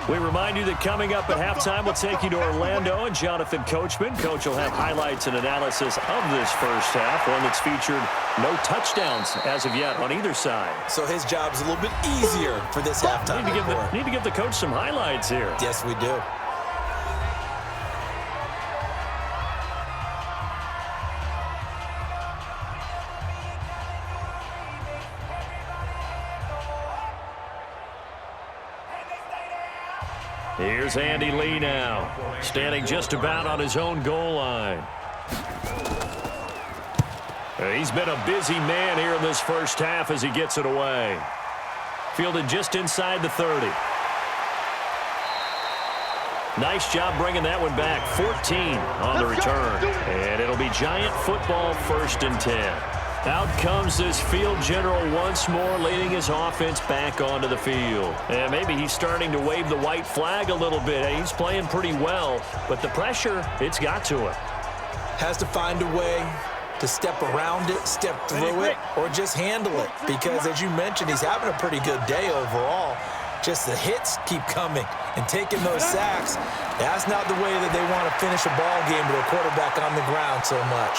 We remind you that coming up at halftime, we'll take you to Orlando and Jonathan Coachman. Coach will have highlights and analysis of this first half, one that's featured no touchdowns as of yet on either side. So his job's a little bit easier for this halftime. Need to give the coach some highlights here. Yes, we do. Here's Andy Lee now, standing just about on his own goal line. He's been a busy man here in this first half as he gets it away. Fielded just inside the 30. Nice job bringing that one back. 14 on the return. And it'll be Giant football 1st and 10. Out comes this field general once more, leading his offense back onto the field. And maybe he's starting to wave the white flag a little bit. He's playing pretty well, but the pressure, it's got to him. Has to find a way to step around it, step through it, or just handle it. Because as you mentioned, he's having a pretty good day overall. Just the hits keep coming and taking those sacks. That's not the way that they want to finish a ball game with a quarterback on the ground so much.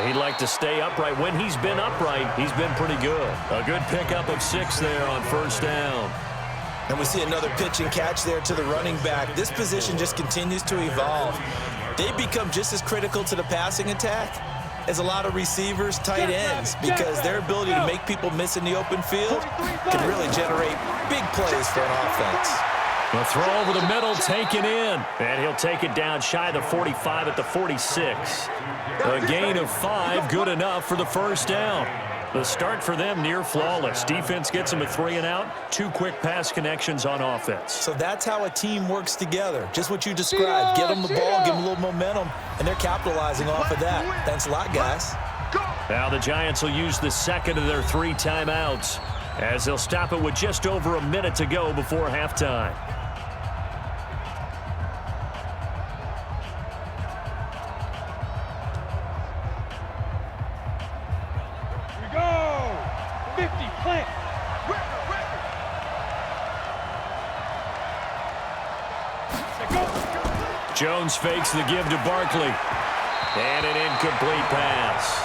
He'd like to stay upright. When he's been upright, he's been pretty good. A good pickup of 6 there on 1st down. And we see another pitch and catch there to the running back. This position just continues to evolve. They become just as critical to the passing attack as a lot of receivers, tight ends, because their ability to make people miss in the open field can really generate big plays for an offense. The throw over the middle, taken in. And he'll take it down shy of the 45 at the 46. A gain of 5, good enough for the 1st down. The start for them near flawless. Defense gets them a 3 and out. 2 quick pass connections on offense. So that's how a team works together. Just what you described. Get them the ball, give them a little momentum, and they're capitalizing off of that. Thanks a lot, guys. Now the Giants will use the 2nd of their 3 timeouts as they'll stop it with just over a minute to go before halftime. Jones fakes the give to Barkley. And an incomplete pass.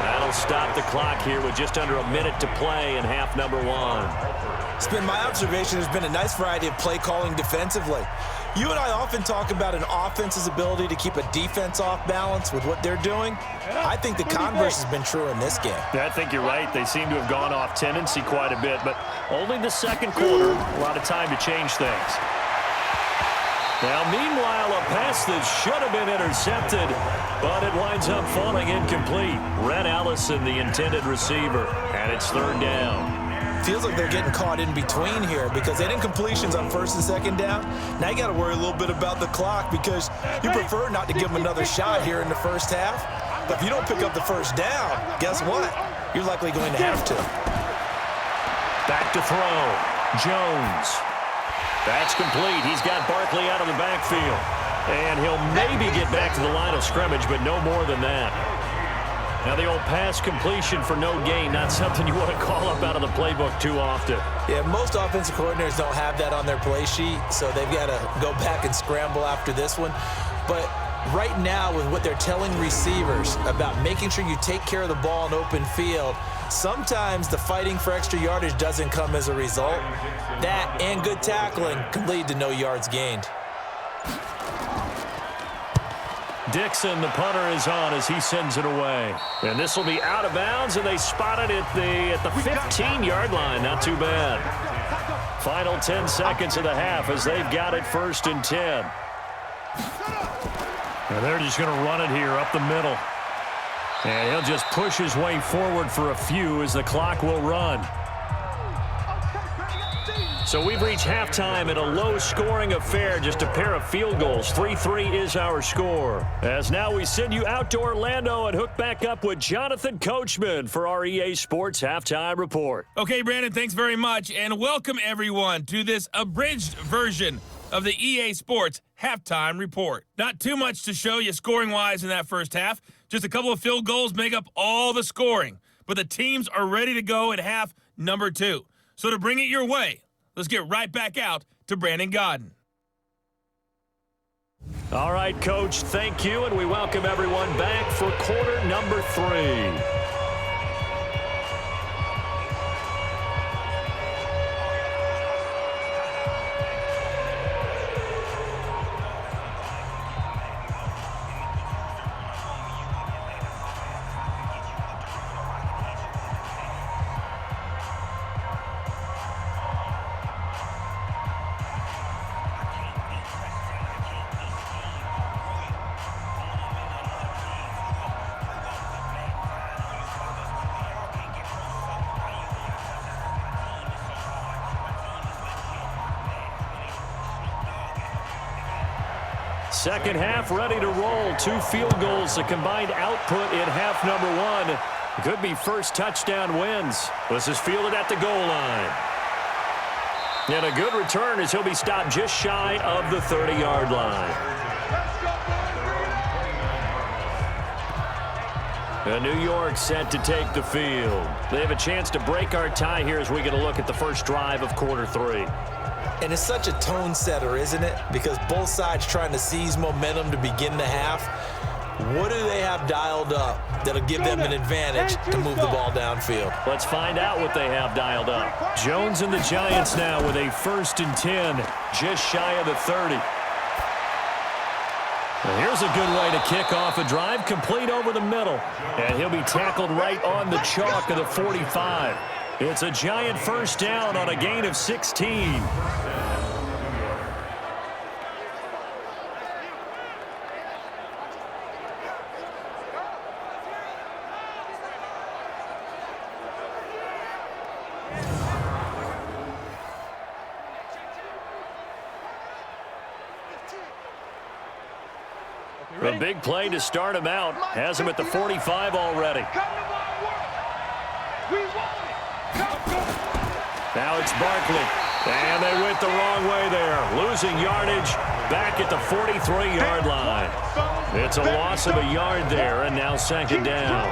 That'll stop the clock here with just under a minute to play in half number 1. It's been my observation there's been a nice variety of play calling defensively. You and I often talk about an offense's ability to keep a defense off balance with what they're doing. I think the converse has been true in this game. Yeah, I think you're right. They seem to have gone off tendency quite a bit, but only the 2nd quarter, a lot of time to change things. Now, meanwhile, a pass that should have been intercepted, but it winds up falling incomplete. Red Allison, the intended receiver, and it's 3rd down. Feels like they're getting caught in between here because they had incompletions on 1st and 2nd down. Now you got to worry a little bit about the clock because you prefer not to give them another shot here in the 1st half. But if you don't pick up the 1st down, guess what? You're likely going to have to. Back to throw. Jones. That's complete. He's got Barkley out of the backfield. And he'll maybe get back to the line of scrimmage, but no more than that. Now the old pass completion for no gain, not something you want to call up out of the playbook too often. Yeah, most offensive coordinators don't have that on their play sheet, so they've got to go back and scramble after this one. But right now, with what they're telling receivers about making sure you take care of the ball in open field, sometimes the fighting for extra yardage doesn't come as a result. That and good tackling can lead to no yards gained. Dixon, the punter, is on as he sends it away. And this will be out of bounds, and they spot it at the 15-yard line. Not too bad. Final 10 seconds of the half as they've got it 1st and 10. And they're just going to run it here up the middle. And he'll just push his way forward for a few as the clock will run. So we've reached halftime in a low-scoring affair, just a pair of field goals. 3-3 is our score. As now we send you out to Orlando and hook back up with Jonathan Coachman for our EA Sports Halftime Report. Okay, Brandon, thanks very much, and welcome everyone to this abridged version of the EA Sports Halftime Report. Not too much to show you scoring-wise in that first half. Just a couple of field goals make up all the scoring. But the teams are ready to go at half number 2. So to bring it your way, let's get right back out to Brandon Godden. All right, Coach, thank you, and we welcome everyone back for quarter number 3. Second half ready to roll. 2 field goals, the combined output in half number 1. Could be first touchdown wins. This is fielded at the goal line. And a good return as he'll be stopped just shy of the 30-yard line. New York set to take the field. They have a chance to break our tie here as we get a look at the first drive of quarter 3. And it's such a tone setter, isn't it? Because both sides trying to seize momentum to begin the half. What do they have dialed up that'll give them an advantage to move the ball downfield? Let's find out what they have dialed up. Jones and the Giants now with a 1st and 10, just shy of the 30. Well, here's a good way to kick off a drive, complete over the middle. And he'll be tackled right on the chalk of the 45. It's a Giant first down on a gain of 16. A big play to start him out. Has him at the 45 already. Now it's Barkley. And they went the wrong way there. Losing yardage back at the 43-yard line. It's a loss of a yard there, and now 2nd down.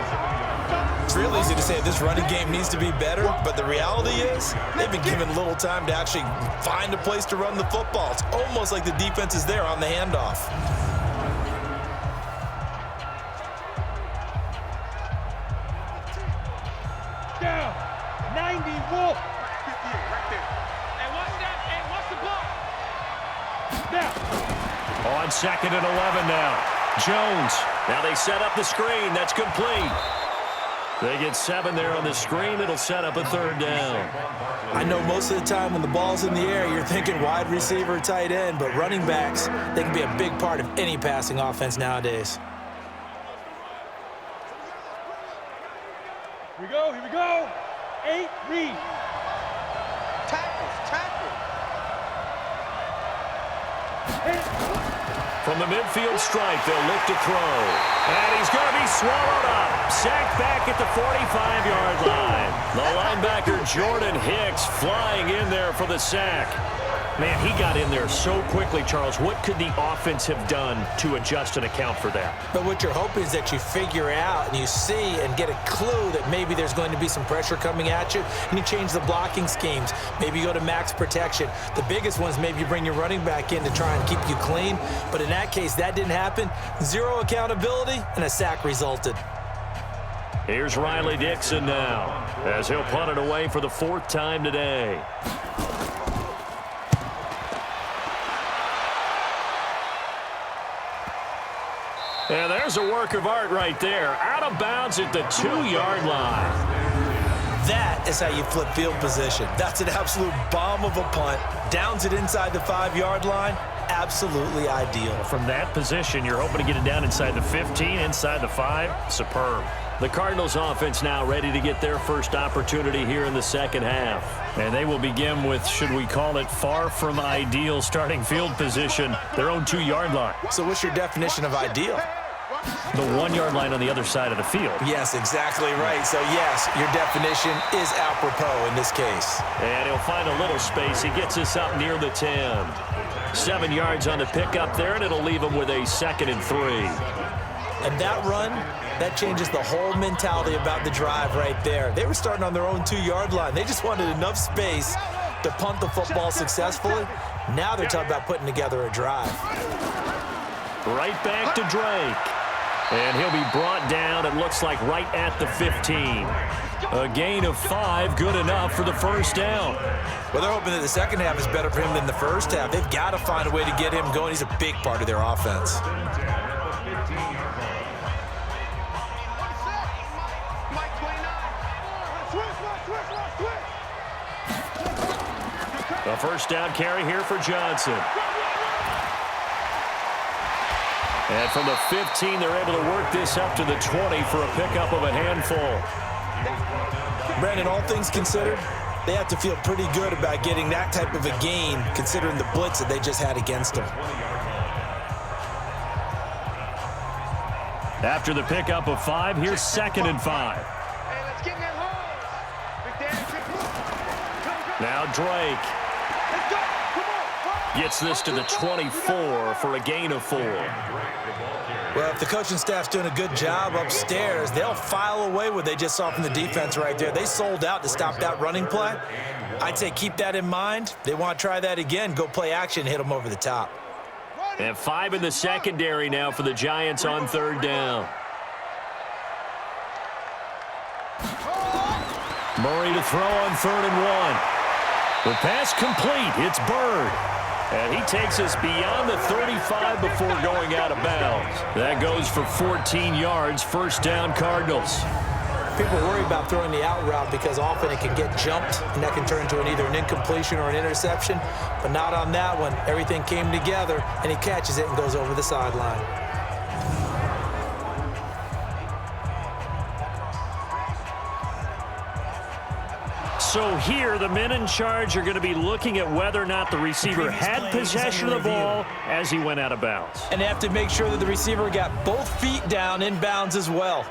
It's real easy to say this running game needs to be better, but the reality is they've been given little time to actually find a place to run the football. It's almost like the defense is there on the handoff. Down. 90 Wolf. Right there. And watch that. And watch the block. Now. On 2nd and 11 now. Jones. Now they set up the screen. That's complete. They get 7 there on the screen. It'll set up a 3rd down. I know most of the time when the ball's in the air, you're thinking wide receiver, tight end, but running backs, they can be a big part of any passing offense nowadays. Here we go. Here we go. 8 read. Tackle. From the midfield stripe, they'll look to throw. And he's going to be swallowed up. Sacked back at the 45-yard line. The linebacker, Jordan Hicks, flying in there for the sack. Man, he got in there so quickly, Charles. What could the offense have done to adjust and account for that? But what you're hoping is that you figure out and you see and get a clue that maybe there's going to be some pressure coming at you, and you change the blocking schemes. Maybe you go to max protection. The biggest one is maybe you bring your running back in to try and keep you clean. But in that case, that didn't happen. 0 accountability, and a sack resulted. Here's Riley Dixon now, as he'll punt it away for the 4th time today. And there's a work of art right there. Out of bounds at the 2-yard line. That is how you flip field position. That's an absolute bomb of a punt. Downs it inside the 5-yard line. Absolutely ideal. From that position, you're hoping to get it down inside the 15, inside the 5. Superb. The Cardinals offense now ready to get their first opportunity here in the 2nd half. And they will begin with, should we call it, far from ideal starting field position, their own 2-yard line. So what's your definition of ideal? The 1-yard line on the other side of the field. Yes, exactly right. So, yes, your definition is apropos in this case. And he'll find a little space. He gets us up near the 10. 7 yards on the pickup there, and it'll leave him with a 2nd and 3. And that run, that changes the whole mentality about the drive right there. They were starting on their own 2-yard line. They just wanted enough space to punt the football successfully. Now they're talking about putting together a drive. Right back to Drake. And he'll be brought down, it looks like, right at the 15. A gain of 5, good enough for the 1st down. Well, they're hoping that the 2nd half is better for him than the 1st half. They've got to find a way to get him going. He's a big part of their offense. A 1st down carry here for Johnson. And from the 15, they're able to work this up to the 20 for a pickup of a handful. Brandon, all things considered, they have to feel pretty good about getting that type of a gain, considering the blitz that they just had against them. After the pickup of 5, here's 2nd and 5. Hey, let's get in that hole. Big Daddy, Now Drake let's go. Come on. gets this to the 24 for a gain of 4. Well, if the coaching staff's doing a good job upstairs, they'll file away what they just saw from the defense right there. They sold out to stop that running play. I'd say keep that in mind. They want to try that again. Go play action, hit them over the top. And 5 in the secondary now for the Giants on 3rd down. Murray to throw on 3rd and 1. The pass complete. It's Bird. And he takes us beyond the 35 before going out of bounds. That goes for 14 yards. 1st down, Cardinals. People worry about throwing the out route because often it can get jumped, and that can turn into either an incompletion or an interception. But not on that one. Everything came together, and he catches it and goes over the sideline. So here, the men in charge are going to be looking at whether or not the receiver had possession of the ball as he went out of bounds. And they have to make sure that the receiver got both feet down in bounds as well.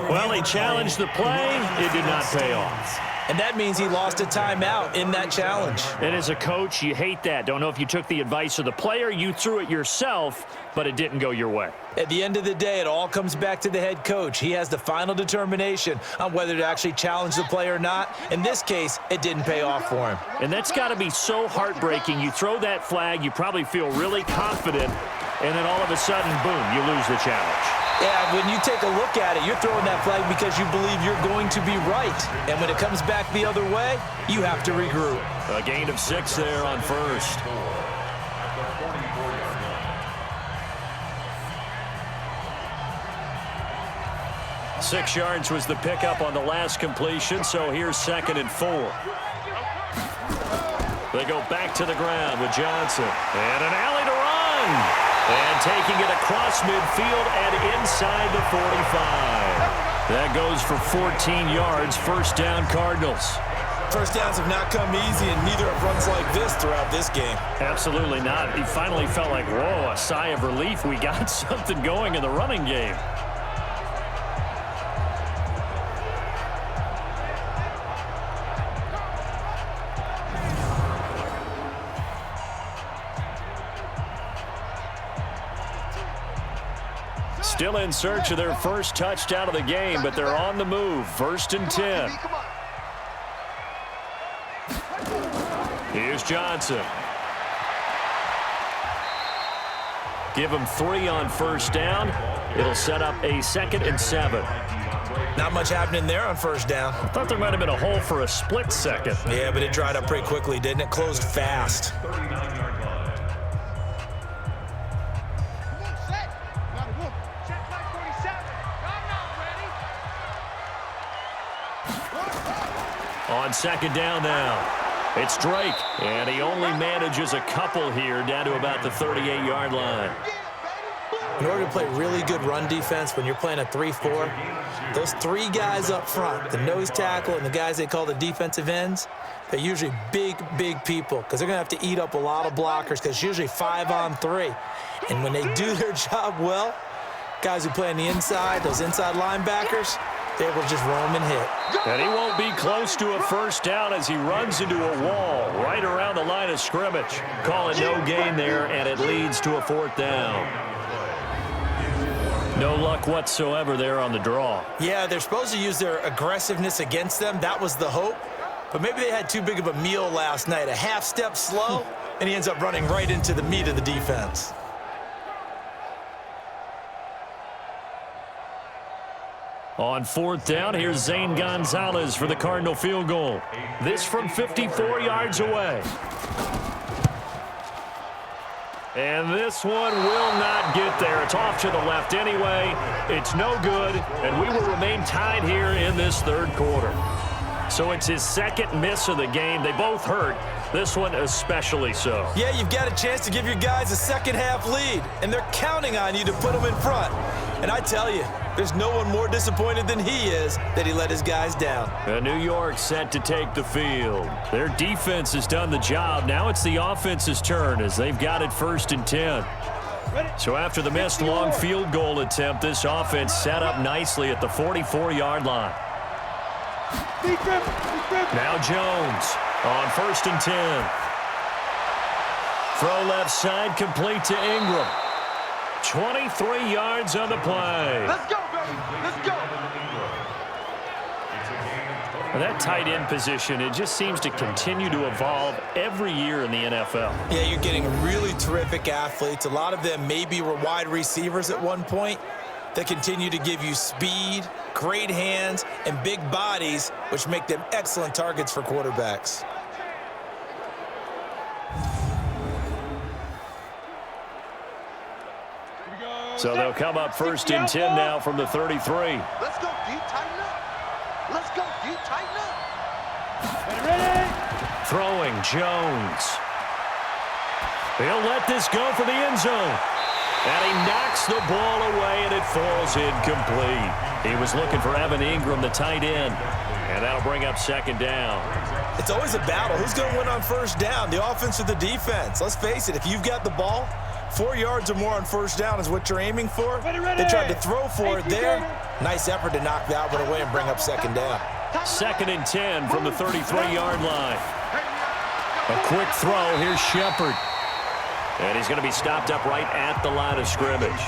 Well, he challenged the play. It did not pay off. And that means he lost a timeout in that challenge. And as a coach, you hate that. Don't know if you took the advice of the player, you threw it yourself, but it didn't go your way. At the end of the day, it all comes back to the head coach. He has the final determination on whether to actually challenge the play or not. In this case, it didn't pay off for him. And that's got to be so heartbreaking. You throw that flag, you probably feel really confident, and then all of a sudden, boom, you lose the challenge. Yeah, when you take a look at it, you're throwing that flag because you believe you're going to be right. And when it comes back the other way, you have to regroup. A gain of 6 there on 1st. Six yards was the pickup on the last completion, so here's 2nd and 4. They go back to the ground with Johnson. And an alley to run. And taking it across midfield and inside the 45. That goes for 14 yards. 1st down, Cardinals. First downs have not come easy, and neither have runs like this throughout this game. Absolutely not. He finally felt like, whoa, a sigh of relief. We got something going in the running game. Still in search of their first touchdown of the game, but they're on the move. 1st and 10. Here's Johnson. Give him 3 on 1st down. It'll set up a 2nd and 7. Not much happening there on 1st down. I thought there might have been a hole for a split second. Yeah, but it dried up pretty quickly, didn't it? Closed fast. On 2nd down now. It's Drake, and he only manages a couple here down to about the 38-yard line. In order to play really good run defense when you're playing a 3-4, those 3 guys up front, the nose tackle and the guys they call the defensive ends, they're usually big, big people because they're going to have to eat up a lot of blockers because it's usually 5 on 3. And when they do their job well, guys who play on the inside, those inside linebackers, they're able to just roam and hit. And he won't be close to a 1st down as he runs into a wall right around the line of scrimmage. Call it no gain there, and it leads to a 4th down. No luck whatsoever there on the draw. Yeah, they're supposed to use their aggressiveness against them. That was the hope. But maybe they had too big of a meal last night. A half step slow, and he ends up running right into the meat of the defense. On 4th down, here's Zane Gonzalez for the Cardinal field goal. This from 54 yards away. And this one will not get there. It's off to the left anyway. It's no good, and we will remain tied here in this 3rd quarter. So it's his second miss of the game. They both hurt. This one especially so. Yeah, you've got a chance to give your guys a second-half lead, and they're counting on you to put them in front. And I tell you, there's no one more disappointed than he is that he let his guys down. New York set to take the field. Their defense has done the job. Now it's the offense's turn as they've got it 1st and 10. So after the missed long field goal attempt, this offense set up nicely at the 44-yard line. Now Jones on 1st and 10. Throw left side, complete to Ingram. 23 yards on the play. Let's go, baby. Let's go. That tight end position, it just seems to continue to evolve every year in the NFL. Yeah, you're getting really terrific athletes. A lot of them maybe were wide receivers at one point that continue to give you speed, great hands, and big bodies, which make them excellent targets for quarterbacks. So they'll come up 1st and 10 now from the 33. Let's go, D. Tighten up. Let's go, D. Tighten up. Throwing Jones. He'll let this go for the end zone. And he knocks the ball away, and it falls incomplete. He was looking for Evan Ingram, the tight end. And that'll bring up 2nd down. It's always a battle. Who's going to win on 1st down, the offense or the defense? Let's face it, if you've got the ball, 4 yards or more on 1st down is what you're aiming for. They tried to throw for it there. Nice effort to knock that one away and bring up 2nd down. 2nd and 10 from the 33-yard line. A quick throw. Here's Shepard. And he's going to be stopped up right at the line of scrimmage.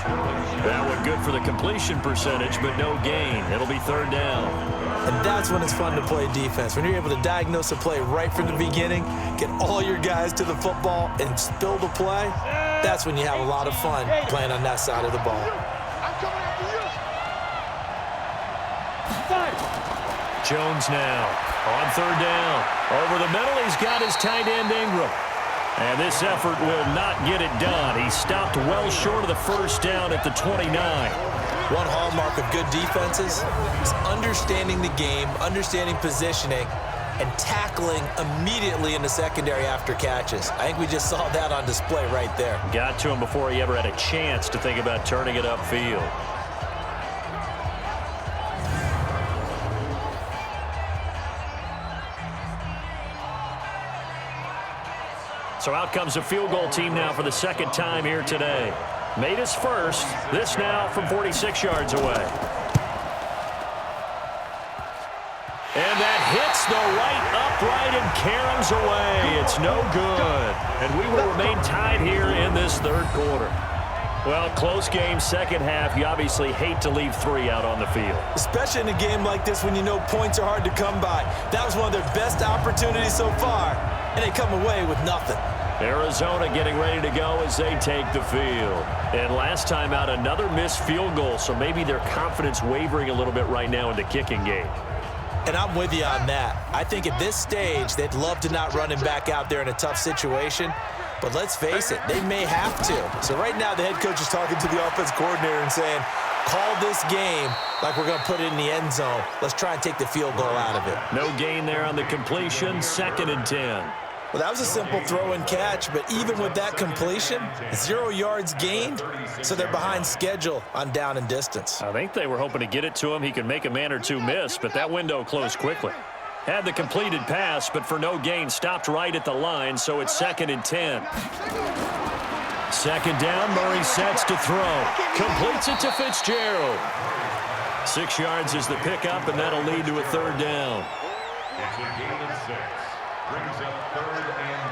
That one good for the completion percentage, but no gain. It'll be 3rd down. And that's when it's fun to play defense. When you're able to diagnose a play right from the beginning, get all your guys to the football, and spill the play, that's when you have a lot of fun playing on that side of the ball. I'm coming after you. Jones now on 3rd down. Over the middle, he's got his tight end Ingram. And this effort will not get it done. He stopped well short of the 1st down at the 29. One hallmark of good defenses is understanding the game, understanding positioning, and tackling immediately in the secondary after catches. I think we just saw that on display right there. Got to him before he ever had a chance to think about turning it upfield. So out comes a field goal team now for the 2nd time here today. Made his first. This now from 46 yards away. And that hits the right upright and caroms away. It's no good. And we will remain tied here in this 3rd quarter. Well, close game, 2nd half. You obviously hate to leave 3 out on the field. Especially in a game like this when you know points are hard to come by. That was one of their best opportunities so far, and they come away with nothing. Arizona getting ready to go as they take the field. And last time out, another missed field goal, so maybe their confidence wavering a little bit right now in the kicking game. And I'm with you on that. I think at this stage, they'd love to not run him back out there in a tough situation. But let's face it, they may have to. So right now, the head coach is talking to the offense coordinator and saying, call this game like we're going to put it in the end zone. Let's try and take the field goal out of it. No gain there on the completion, 2nd and 10. Well, that was a simple throw and catch, but even with that completion, 0 yards gained, so they're behind schedule on down and distance. I think they were hoping to get it to him. He could make a man or two miss, but that window closed quickly. Had the completed pass, but for no gain, stopped right at the line, so it's 2nd and 10. 2nd down, Murray sets to throw. Completes it to Fitzgerald. 6 yards is the pickup, and that'll lead to a 3rd down. It's a gain of 6. Brings up 3rd and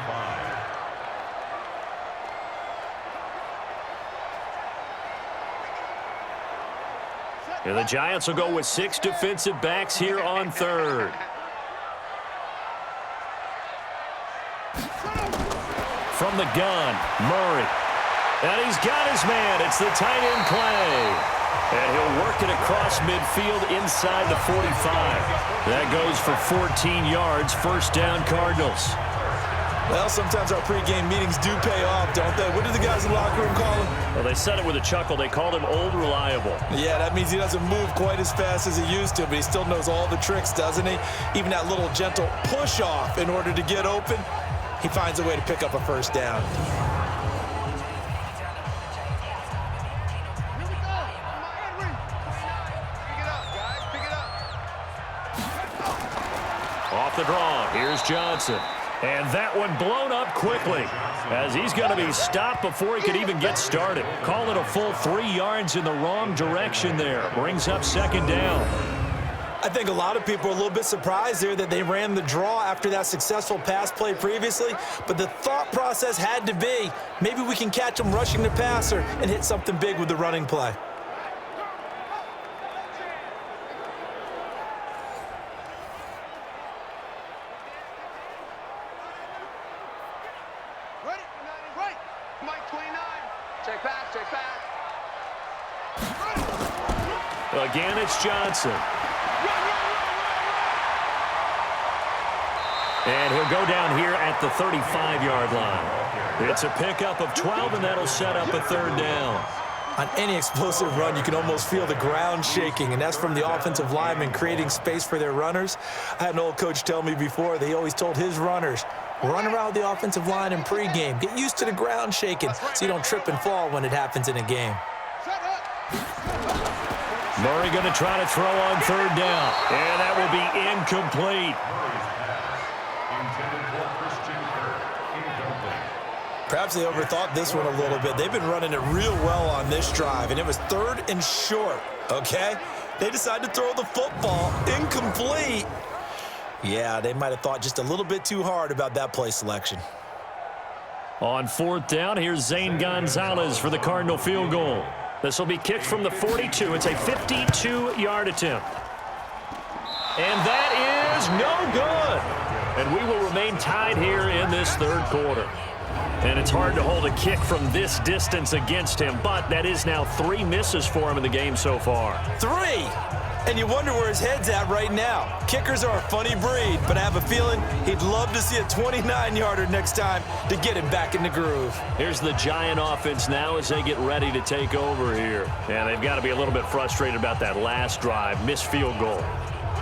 5. And the Giants will go with 6 defensive backs here on 3rd. From the gun, Murray. And he's got his man. It's the tight end play. And he'll work it across midfield inside the 45. That goes for 14 yards. 1st down, Cardinals. Well, sometimes our pregame meetings do pay off, don't they? What do the guys in the locker room call him? Well, they said it with a chuckle. They called him Old Reliable. Yeah, that means he doesn't move quite as fast as he used to, but he still knows all the tricks, doesn't he? Even that little gentle push-off in order to get open, he finds a way to pick up a first down. Off the draw, here's Johnson. And that one blown up quickly as he's going to be stopped before he could even get started. Call it a full 3 yards in the wrong direction there. Brings up second down. I think a lot of people are a little bit surprised there that they ran the draw after that successful pass play previously, but the thought process had to be, maybe we can catch him rushing the passer and hit something big with the running play. Again, it's Johnson. And he'll go down here at the 35-yard line. It's a pickup of 12, and that'll set up a third down. On any explosive run, you can almost feel the ground shaking, and that's from the offensive linemen creating space for their runners. I had an old coach tell me before, they always told his runners, run around the offensive line in pregame. Get used to the ground shaking so you don't trip and fall when it happens in a game. Murray going to try to throw on third down. And that will be incomplete. Perhaps they overthought this one a little bit. They've been running it real well on this drive, and it was 3rd and short, okay? They decided to throw the football incomplete. Yeah, they might have thought just a little bit too hard about that play selection. On 4th down, here's Zane Gonzalez for the Cardinal field goal. This will be kicked from the 42. It's a 52-yard attempt. And that is no good. And we will remain tied here in this 3rd quarter. And it's hard to hold a kick from this distance against him, but that is now 3 misses for him in the game so far. 3! And you wonder where his head's at right now. Kickers are a funny breed, but I have a feeling he'd love to see a 29-yarder next time to get him back in the groove. Here's the Giant offense now as they get ready to take over here. And they've got to be a little bit frustrated about that last drive, missed field goal.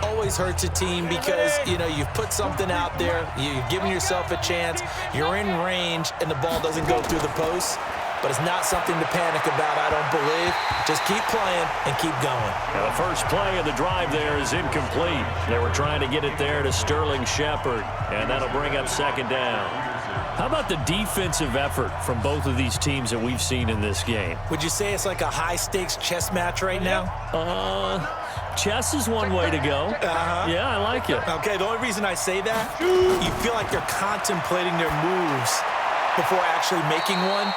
Always hurts a team because, you know, you've put something out there, you've given yourself a chance, you're in range, and the ball doesn't go through the post. But it's not something to panic about, I don't believe. Just keep playing and keep going. Now the first play of the drive there is incomplete. They were trying to get it there to Sterling Shepard, and that'll bring up second down. How about the defensive effort from both of these teams that we've seen in this game? Would you say it's like a high-stakes chess match right now? Chess is one way to go. Yeah, I like it. Okay, the only reason I say that, you feel like they're contemplating their moves before actually making one,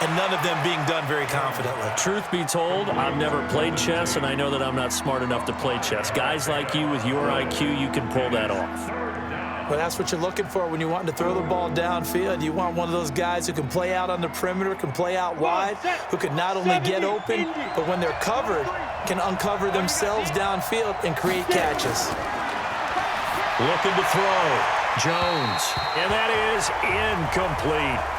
and none of them being done very confidently. Truth be told, I've never played chess, and I know that I'm not smart enough to play chess. Guys like you with your IQ, you can pull that off. Well, that's what you're looking for when you want to throw the ball downfield. You want one of those guys who can play out on the perimeter, can play out wide, who can not only get open, but when they're covered, can uncover themselves downfield and create catches. Looking to throw. Jones. And that is incomplete.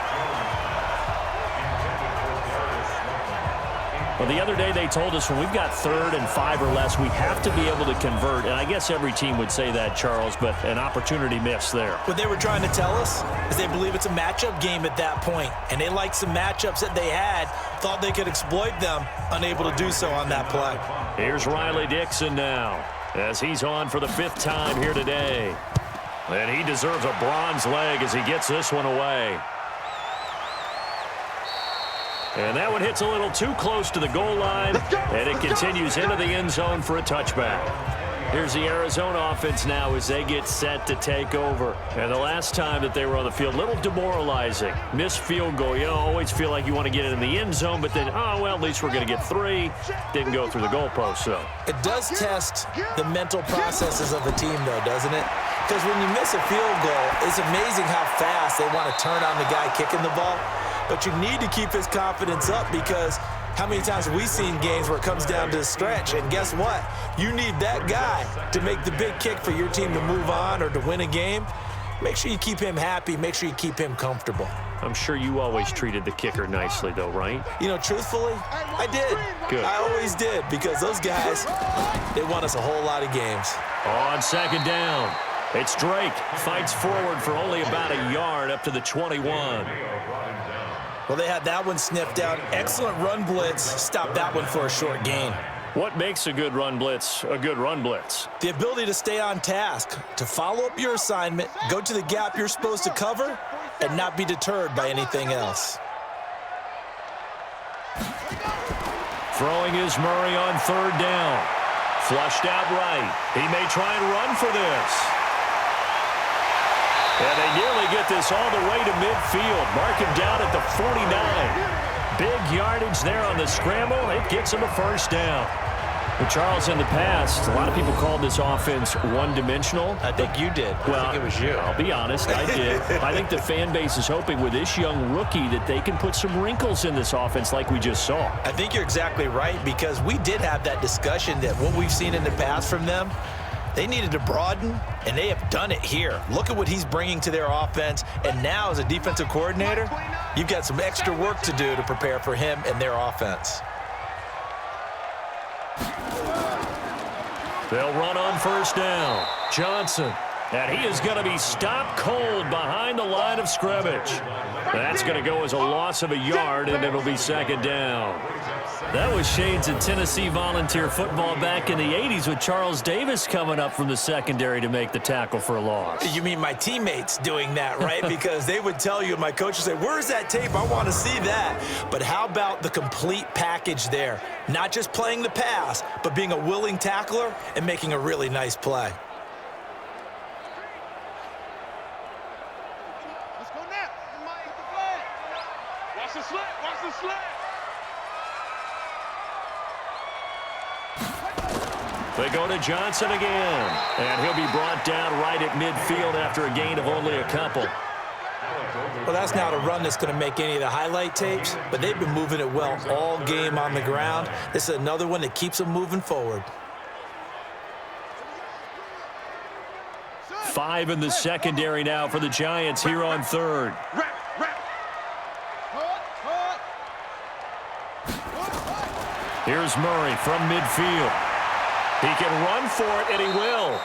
Well, the other day they told us when we've got 3rd and 5 or less, we have to be able to convert. And I guess every team would say that, Charles, but an opportunity missed there. What they were trying to tell us is they believe it's a matchup game at that point. And they liked some matchups that they had, thought they could exploit them, unable to do so on that play. Here's Riley Dixon now as he's on for the 5th time here today. And he deserves a bronze leg as he gets this one away. And that one hits a little too close to the goal line, and it continues into the end zone for a touchback. Here's the Arizona offense now as they get set to take over. And the last time that they were on the field, a little demoralizing. Missed field goal. You know, always feel like you want to get it in the end zone, but then, oh, well, at least we're going to get 3. Didn't go through the goalpost, though. It does test the mental processes of a team, though, doesn't it? Because when you miss a field goal, it's amazing how fast they want to turn on the guy kicking the ball. But you need to keep his confidence up because how many times have we seen games where it comes down to the stretch? And guess what? You need that guy to make the big kick for your team to move on or to win a game. Make sure you keep him happy. Make sure you keep him comfortable. I'm sure you always treated the kicker nicely, though, right? You know, truthfully, I did. Good. I always did, because those guys, they won us a whole lot of games. On second down, it's Drake. Fights forward for only about a yard up to the 21. Well, they had that one sniffed out. Excellent run blitz. Stopped that one for a short gain. What makes a good run blitz a good run blitz? The ability to stay on task, to follow up your assignment, go to the gap you're supposed to cover, and not be deterred by anything else. Throwing is Murray on third down. Flushed out right. He may try and run for this. And they nearly get this all the way to midfield. Mark him down at the 49. Big yardage there on the scramble. It gets him a first down. Well, Charles, in the past, a lot of people called this offense one-dimensional. I think you did. Well, I think it was you. I'll be honest, I did. I think the fan base is hoping with this young rookie that they can put some wrinkles in this offense like we just saw. I think you're exactly right, because we did have that discussion that what we've seen in the past from them, they needed to broaden, and they have done it here. Look at what he's bringing to their offense, and now as a defensive coordinator, you've got some extra work to do to prepare for him and their offense. They'll run on first down. Johnson. And he is going to be stopped cold behind the line of scrimmage. That's going to go as a loss of a yard, and it'll be second down. That was shades of Tennessee volunteer football back in the 80s with Charles Davis coming up from the secondary to make the tackle for a loss. You mean my teammates doing that, right? Because they would tell you, my coach would say, where's that tape? I want to see that. But how about the complete package there? Not just playing the pass, but being a willing tackler and making a really nice play. Let's go now. Watch the slant. Watch the slant. They go to Johnson again, and he'll be brought down right at midfield after a gain of only a couple. Well, that's not a run that's going to make any of the highlight tapes, but they've been moving it well all game on the ground. This is another one that keeps them moving forward. 5 in the secondary now for the Giants here on third. Here's Murray from midfield. He can run for it, and he will.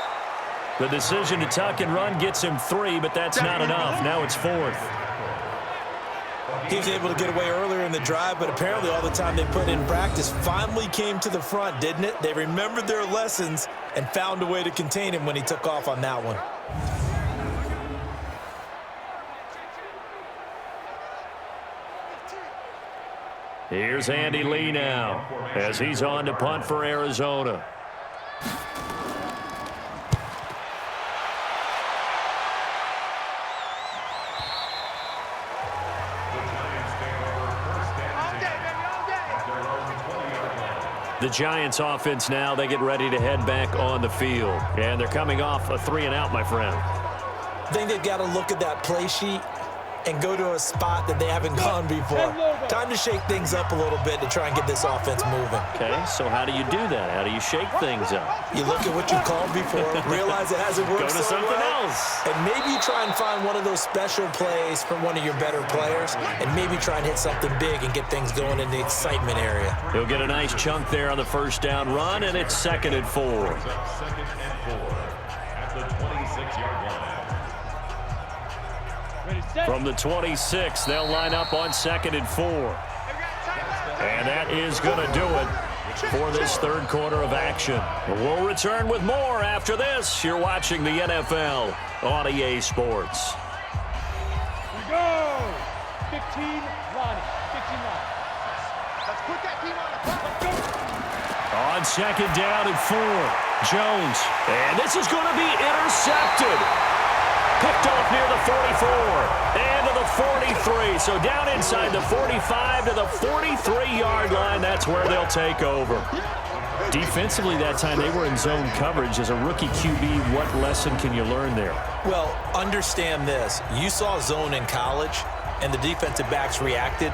The decision to tuck and run gets him 3, but that's not enough. Now it's 4th. He was able to get away earlier in the drive, but apparently all the time they put in practice finally came to the front, didn't it? They remembered their lessons and found a way to contain him when he took off on that one. Here's Andy Lee now as he's on to punt for Arizona. The Giants offense now, they get ready to head back on the field. And they're coming off a 3-and-out, my friend. I think they've got to look at that play sheet and go to a spot that they haven't gone before. Time to shake things up a little bit to try and get this offense moving. Okay, so how do you do that? How do you shake things up? You look at what you called before, realize it hasn't worked Go to so something well, else. and maybe you try and find one of those special plays from one of your better players, and maybe try and hit something big and get things going in the excitement area. He'll get a nice chunk there on the first down run, and it's 2nd and 4. Second and 4 at the 26-yard line. From the 26, they'll line up on 2nd and 4. And that is going to do it for this third quarter of action. We'll return with more after this. You're watching the NFL on EA Sports. We go. 15 line. 15 line. Let's put that team on the clock. Let's go. On second down and 4, Jones. And this is going to be intercepted. Picked off near the 44 and to the 43. So down inside the 45 to the 43-yard line. That's where they'll take over. Defensively that time, they were in zone coverage. As a rookie QB, what lesson can you learn there? Well, understand this. You saw zone in college, and the defensive backs reacted,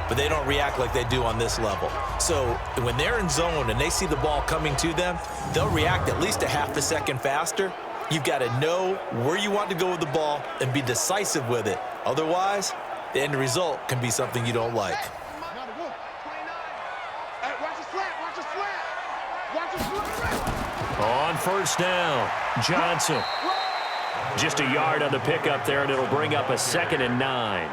but they don't react like they do on this level. So when they're in zone and they see the ball coming to them, they'll react at least a half a second faster, You've got to know where you want to go with the ball and be decisive with it. Otherwise, the end result can be something you don't like. On first down, Johnson. Just a yard on the pickup there, and it'll bring up a 2nd and 9.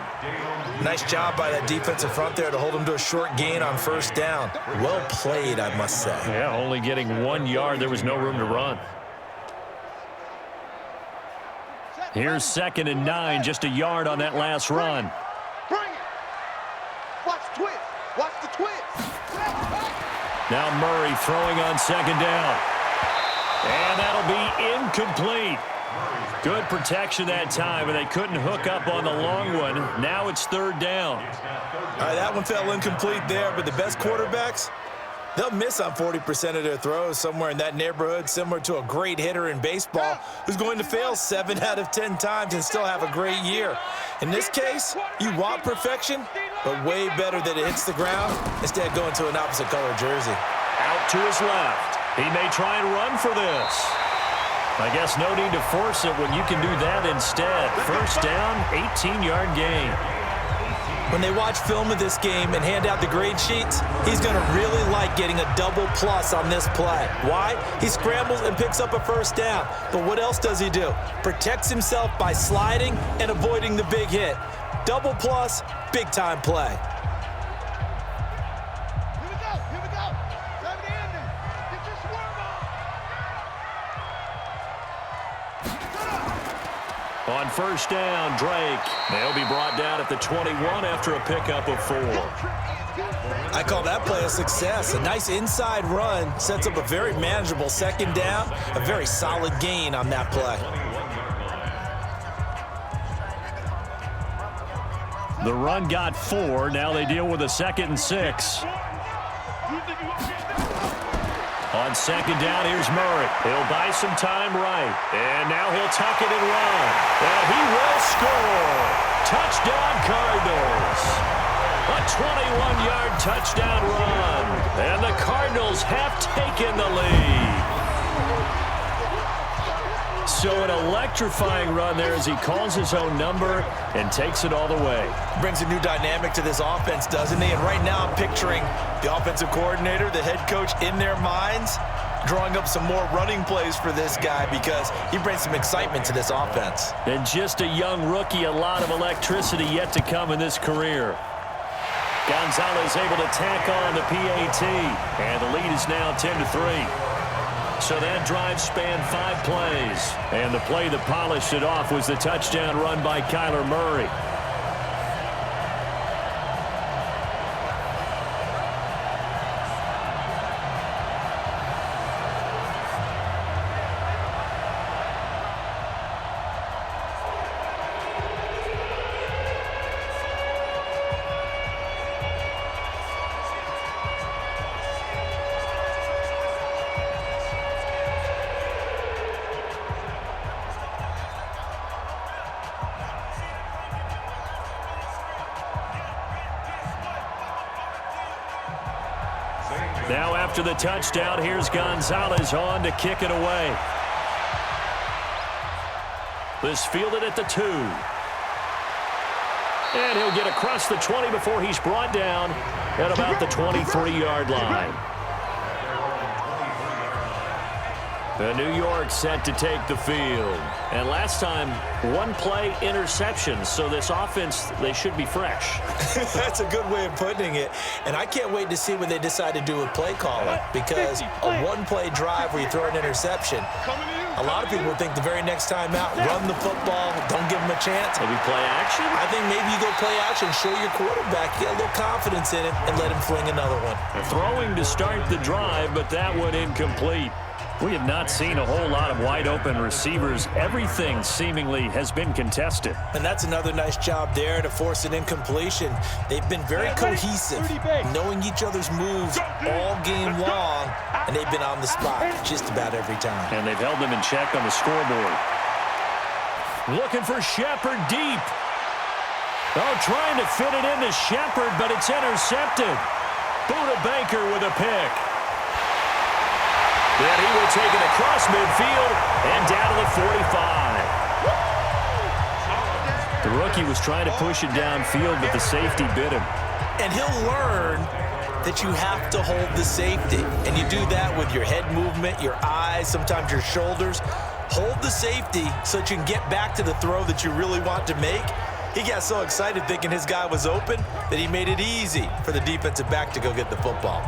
Nice job by that defensive front there to hold him to a short gain on first down. Well played, I must say. Yeah, only getting 1 yard. There was no room to run. Here's 2nd and 9, just a yard on that last run. Bring it. Watch the twist. Watch the twist. Now Murray throwing on 2nd down. And that'll be incomplete. Good protection that time, and they couldn't hook up on the long one. Now it's 3rd down. All right, that one fell incomplete there, but the best quarterbacks, they'll miss on 40% of their throws, somewhere in that neighborhood, similar to a great hitter in baseball who's going to fail 7 out of 10 times and still have a great year. In this case, you want perfection, but way better that it hits the ground instead of going to an opposite color jersey. Out to his left. He may try and run for this. I guess no need to force it when you can do that instead. First down, 18-yard gain. When they watch film of this game and hand out the grade sheets, he's going to really like getting a double plus on this play. Why? He scrambles and picks up a first down. But what else does he do? Protects himself by sliding and avoiding the big hit. Double plus, big-time play. On first down, Drake. They'll be brought down at the 21 after a pickup of 4. I call that play a success. A nice inside run sets up a very manageable 2nd down, a very solid gain on that play. The run got 4. Now they deal with a 2nd and 6. On 2nd down, here's Murray. He'll buy some time right. And now he'll tuck it and run. And he will score. Touchdown, Cardinals. A 21-yard touchdown run. And the Cardinals have taken the lead. So an electrifying run there as he calls his own number and takes it all the way. Brings a new dynamic to this offense, doesn't he? And right now I'm picturing the offensive coordinator, the head coach in their minds, drawing up some more running plays for this guy because he brings some excitement to this offense. And just a young rookie, a lot of electricity yet to come in this career. Gonzalez able to tack on the PAT, and the lead is now 10-3. So that drive spanned 5 plays. And the play that polished it off was the touchdown run by Kyler Murray. Now after the touchdown, here's Gonzalez on to kick it away. This fielded at the 2. And he'll get across the 20 before he's brought down at about the 23-yard line. The New York set to take the field. And last time, 1 play interception. So this offense, they should be fresh. That's a good way of putting it. And I can't wait to see when they decide to do a play calling, because a 1-play drive where you throw an interception, a lot of people think the very next time out, run the football, don't give them a chance. Maybe play action? I think maybe you go play action, show your quarterback, get a little confidence in it, and let him fling another one. Throwing to start the drive, but that one incomplete. We have not seen a whole lot of wide-open receivers. Everything seemingly has been contested. And that's another nice job there to force an incompletion. They've been very cohesive, knowing each other's moves all game long, and they've been on the spot just about every time. And they've held them in check on the scoreboard. Looking for Shepard deep. Oh, trying to fit it into Shepard, but it's intercepted. Buda Baker with a pick. Then he will take it across midfield and down to the 45. The rookie was trying to push it downfield, but the safety bit him. And he'll learn that you have to hold the safety. And you do that with your head movement, your eyes, sometimes your shoulders. Hold the safety so that you can get back to the throw that you really want to make. He got so excited thinking his guy was open that he made it easy for the defensive back to go get the football.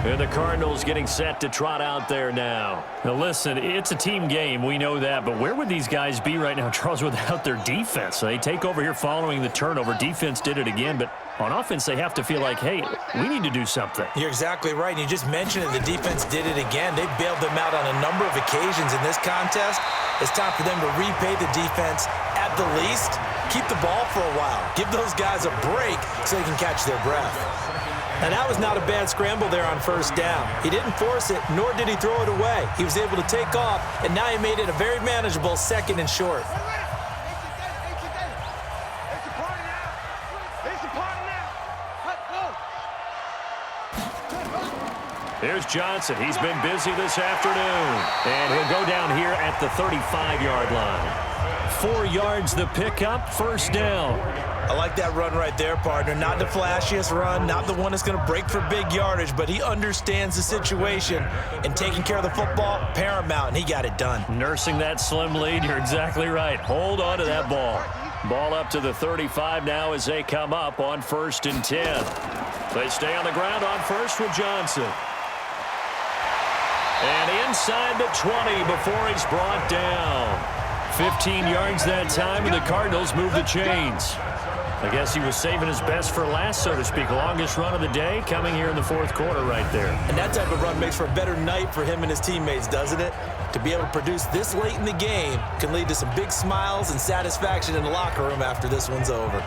And the Cardinals getting set to trot out there now. Now listen, it's a team game, we know that, but where would these guys be right now, Charles, without their defense? They take over here following the turnover. Defense did it again, but on offense they have to feel like, hey, we need to do something. You're exactly right, and you just mentioned it. The defense did it again. They bailed them out on a number of occasions in this contest. It's time for them to repay the defense at the least. Keep the ball for a while. Give those guys a break so they can catch their breath. And that was not a bad scramble there on first down. He didn't force it, nor did he throw it away. He was able to take off, and now he made it a very manageable 2nd and short. Here's Johnson. He's been busy this afternoon. And he'll go down here at the 35-yard line. 4 yards the pickup, first down. I like that run right there, partner. Not the flashiest run, not the one that's going to break for big yardage, but he understands the situation, and taking care of the football, paramount, and he got it done. Nursing that slim lead, you're exactly right. Hold on to that ball. Ball up to the 35 now as they come up on 1st and 10. They stay on the ground on first with Johnson. And inside the 20 before he's brought down. 15 yards that time, and the Cardinals move the chains. I guess he was saving his best for last, so to speak. Longest run of the day coming here in the 4th quarter right there. And that type of run makes for a better night for him and his teammates, doesn't it? To be able to produce this late in the game can lead to some big smiles and satisfaction in the locker room after this one's over.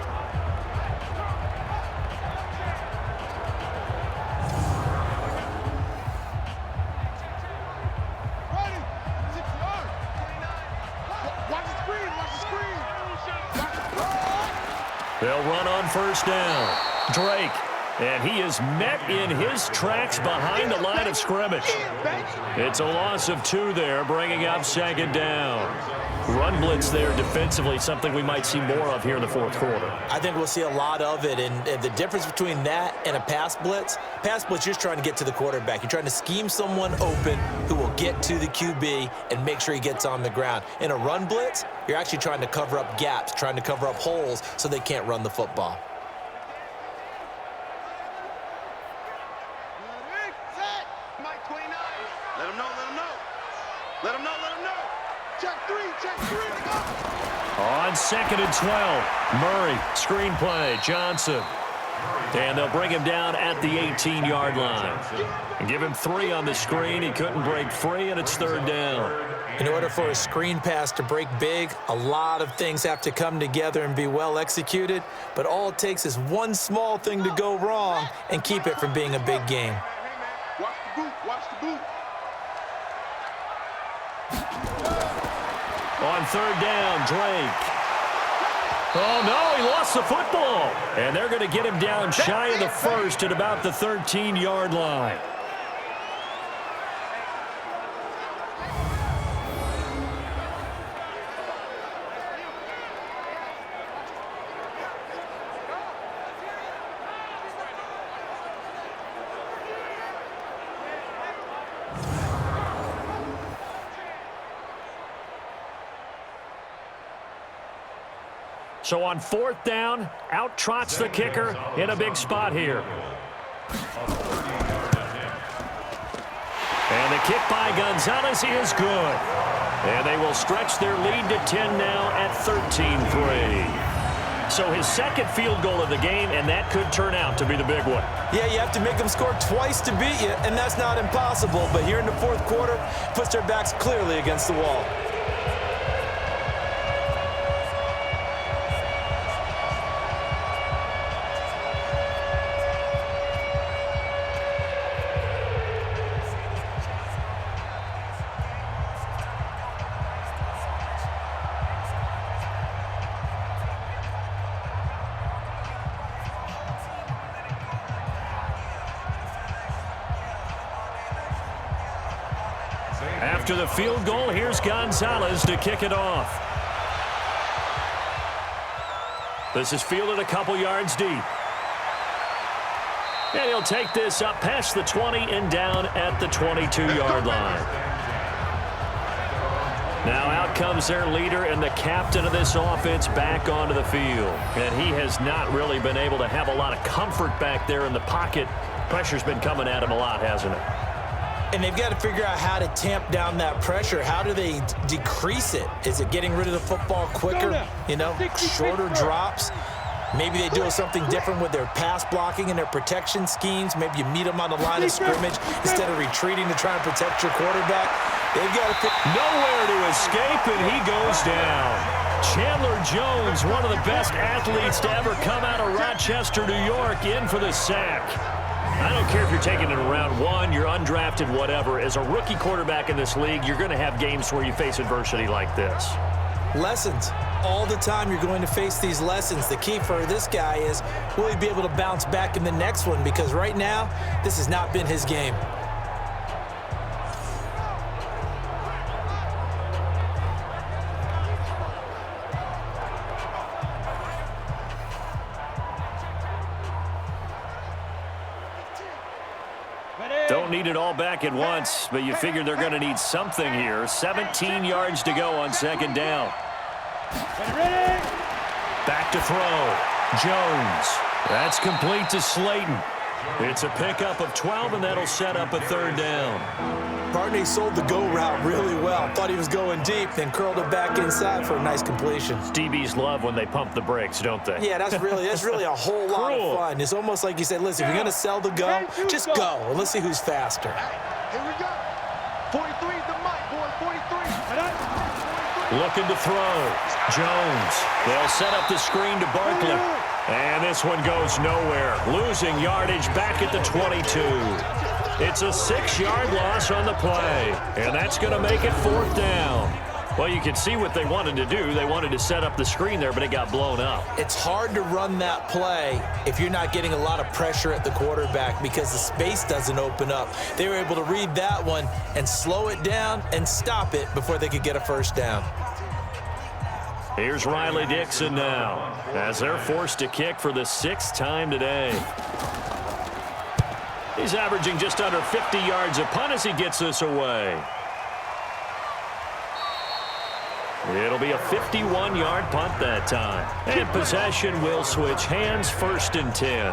They'll run on first down. Drake, and he is met in his tracks behind the line of scrimmage. It's a loss of 2 there, bringing up 2nd down. Run blitz there defensively, something we might see more of here in the 4th quarter. I think we'll see a lot of it, and the difference between that and a pass blitz, you're just trying to get to the quarterback. You're trying to scheme someone open who will get to the QB and make sure he gets on the ground. In a run blitz, you're actually trying to cover up gaps, trying to cover up holes so they can't run the football. Let him know, let him know. Let him know, let him know. Check 3, check 3. On 2nd and 12, Murray, screenplay, Johnson. And they'll bring him down at the 18-yard line. And give him 3 on the screen. He couldn't break free, and it's 3rd down. In order for a screen pass to break big, a lot of things have to come together and be well executed, but all it takes is one small thing to go wrong and keep it from being a big game. Watch the boot, watch the boot. On 3rd down, Drake. Oh, no, he lost the football. And they're going to get him down shy of the 1st at about the 13-yard line. So on 4th down, out trots the kicker in a big spot here. And the kick by Gonzalez is good. And they will stretch their lead to 10 now at 13-3. So his 2nd field goal of the game, and that could turn out to be the big one. Yeah, you have to make them score twice to beat you, and that's not impossible. But here in the 4th quarter, puts their backs clearly against the wall. After the field goal, here's Gonzalez to kick it off. This is fielded a couple yards deep. And he'll take this up past the 20 and down at the 22-yard line. Now out comes their leader and the captain of this offense back onto the field. And he has not really been able to have a lot of comfort back there in the pocket. Pressure's been coming at him a lot, hasn't it? And they've got to figure out how to tamp down that pressure. How do they decrease it? Is it getting rid of the football quicker? You know, shorter drops? Maybe they do something different with their pass blocking and their protection schemes. Maybe you meet them on the line of scrimmage instead of retreating to try and protect your quarterback. They've got to pick. Nowhere to escape, and he goes down. Chandler Jones, one of the best athletes to ever come out of Rochester, New York, in for the sack. I don't care if you're taking it in round 1, you're undrafted, whatever. As a rookie quarterback in this league, you're going to have games where you face adversity like this. Lessons. All the time you're going to face these lessons. The key for this guy is, will he be able to bounce back in the next one? Because right now, this has not been his game. Don't need it all back at once, but you figure they're going to need something here. 17 yards to go on second down. Back to throw. Jones. That's complete to Slayton. It's a pickup of 12, and that'll set up a third down. Barney sold the go route really well. Thought he was going deep, then curled it back inside for a nice completion. DBs love when they pump the brakes, don't they? Yeah, that's really a whole lot of fun. It's almost like you said, listen, if you're going to sell the go, just go. And let's see who's faster. Here we go. 43 is the mic, boy. 43. Looking to throw. Jones. They'll set up the screen to Barkley. And this one goes nowhere. Losing yardage back at the 22. It's a 6-yard loss on the play. And that's going to make it fourth down. Well, you can see what they wanted to do. They wanted to set up the screen there, but it got blown up. It's hard to run that play if you're not getting a lot of pressure at the quarterback because the space doesn't open up. They were able to read that one and slow it down and stop it before they could get a first down. Here's Riley Dixon now as they're forced to kick for the 6th time today. He's averaging just under 50 yards a punt as he gets this away. It'll be a 51-yard punt that time. And possession will switch hands, 1st and 10.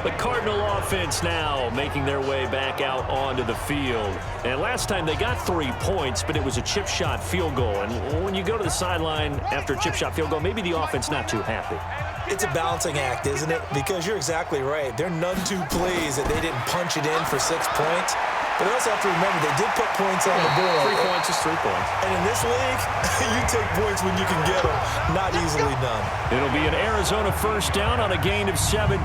The Cardinal offense now making their way back out onto the field. And last time they got 3 points, but it was a chip shot field goal. And when you go to the sideline after a chip shot field goal, maybe the offense not too happy. It's a balancing act, isn't it? Because you're exactly right. They're none too pleased that they didn't punch it in for 6 points. But they also have to remember they did put points on the board. 3 points is 3 points. And in this league, you take points when you can get them. Not easily done. It'll be an Arizona first down on a gain of 17.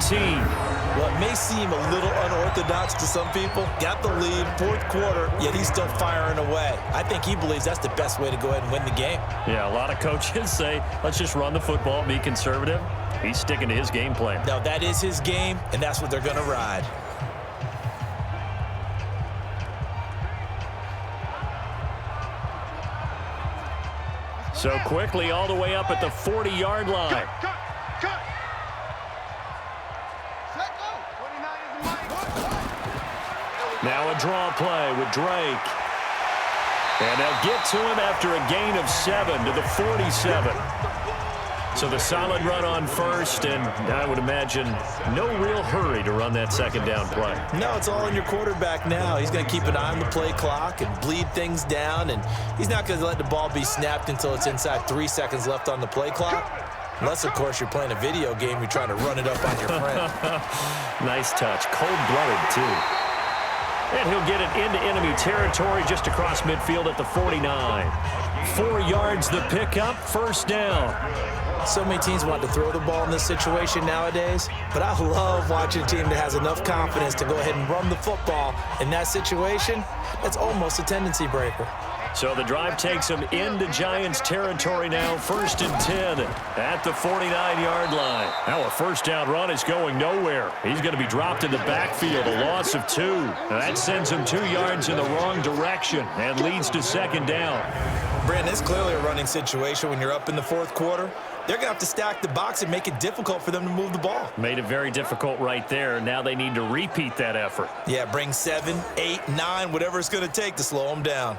Well, it may seem a little unorthodox to some people. Got the lead, 4th quarter, yet he's still firing away. I think he believes that's the best way to go ahead and win the game. Yeah, a lot of coaches say, let's just run the football, be conservative. He's sticking to his game plan. No, that is his game, and that's what they're going to ride. So quickly all the way up at the 40-yard line. Cut. Now a draw play with Drake. And they'll get to him after a gain of 7 to the 47. So the solid run on first, and I would imagine no real hurry to run that 2nd down play. No, it's all on your quarterback now. He's going to keep an eye on the play clock and bleed things down, and he's not going to let the ball be snapped until it's inside 3 seconds left on the play clock. Unless, of course, you're playing a video game, you're trying to run it up on your friend. Nice touch. Cold-blooded, too. And he'll get it into enemy territory just across midfield at the 49. 4 yards the pickup, first down. So many teams want to throw the ball in this situation nowadays, but I love watching a team that has enough confidence to go ahead and run the football in that situation. That's almost a tendency breaker. So the drive takes him into Giants territory now, 1st and 10 at the 49-yard line. Now a first down run is going nowhere. He's going to be dropped in the backfield, a loss of 2. That sends him 2 yards in the wrong direction and leads to 2nd down. Brandon, it's clearly a running situation when you're up in the 4th quarter. They're going to have to stack the box and make it difficult for them to move the ball. Made it very difficult right there. Now they need to repeat that effort. Yeah, bring 7, 8, 9, whatever it's going to take to slow them down.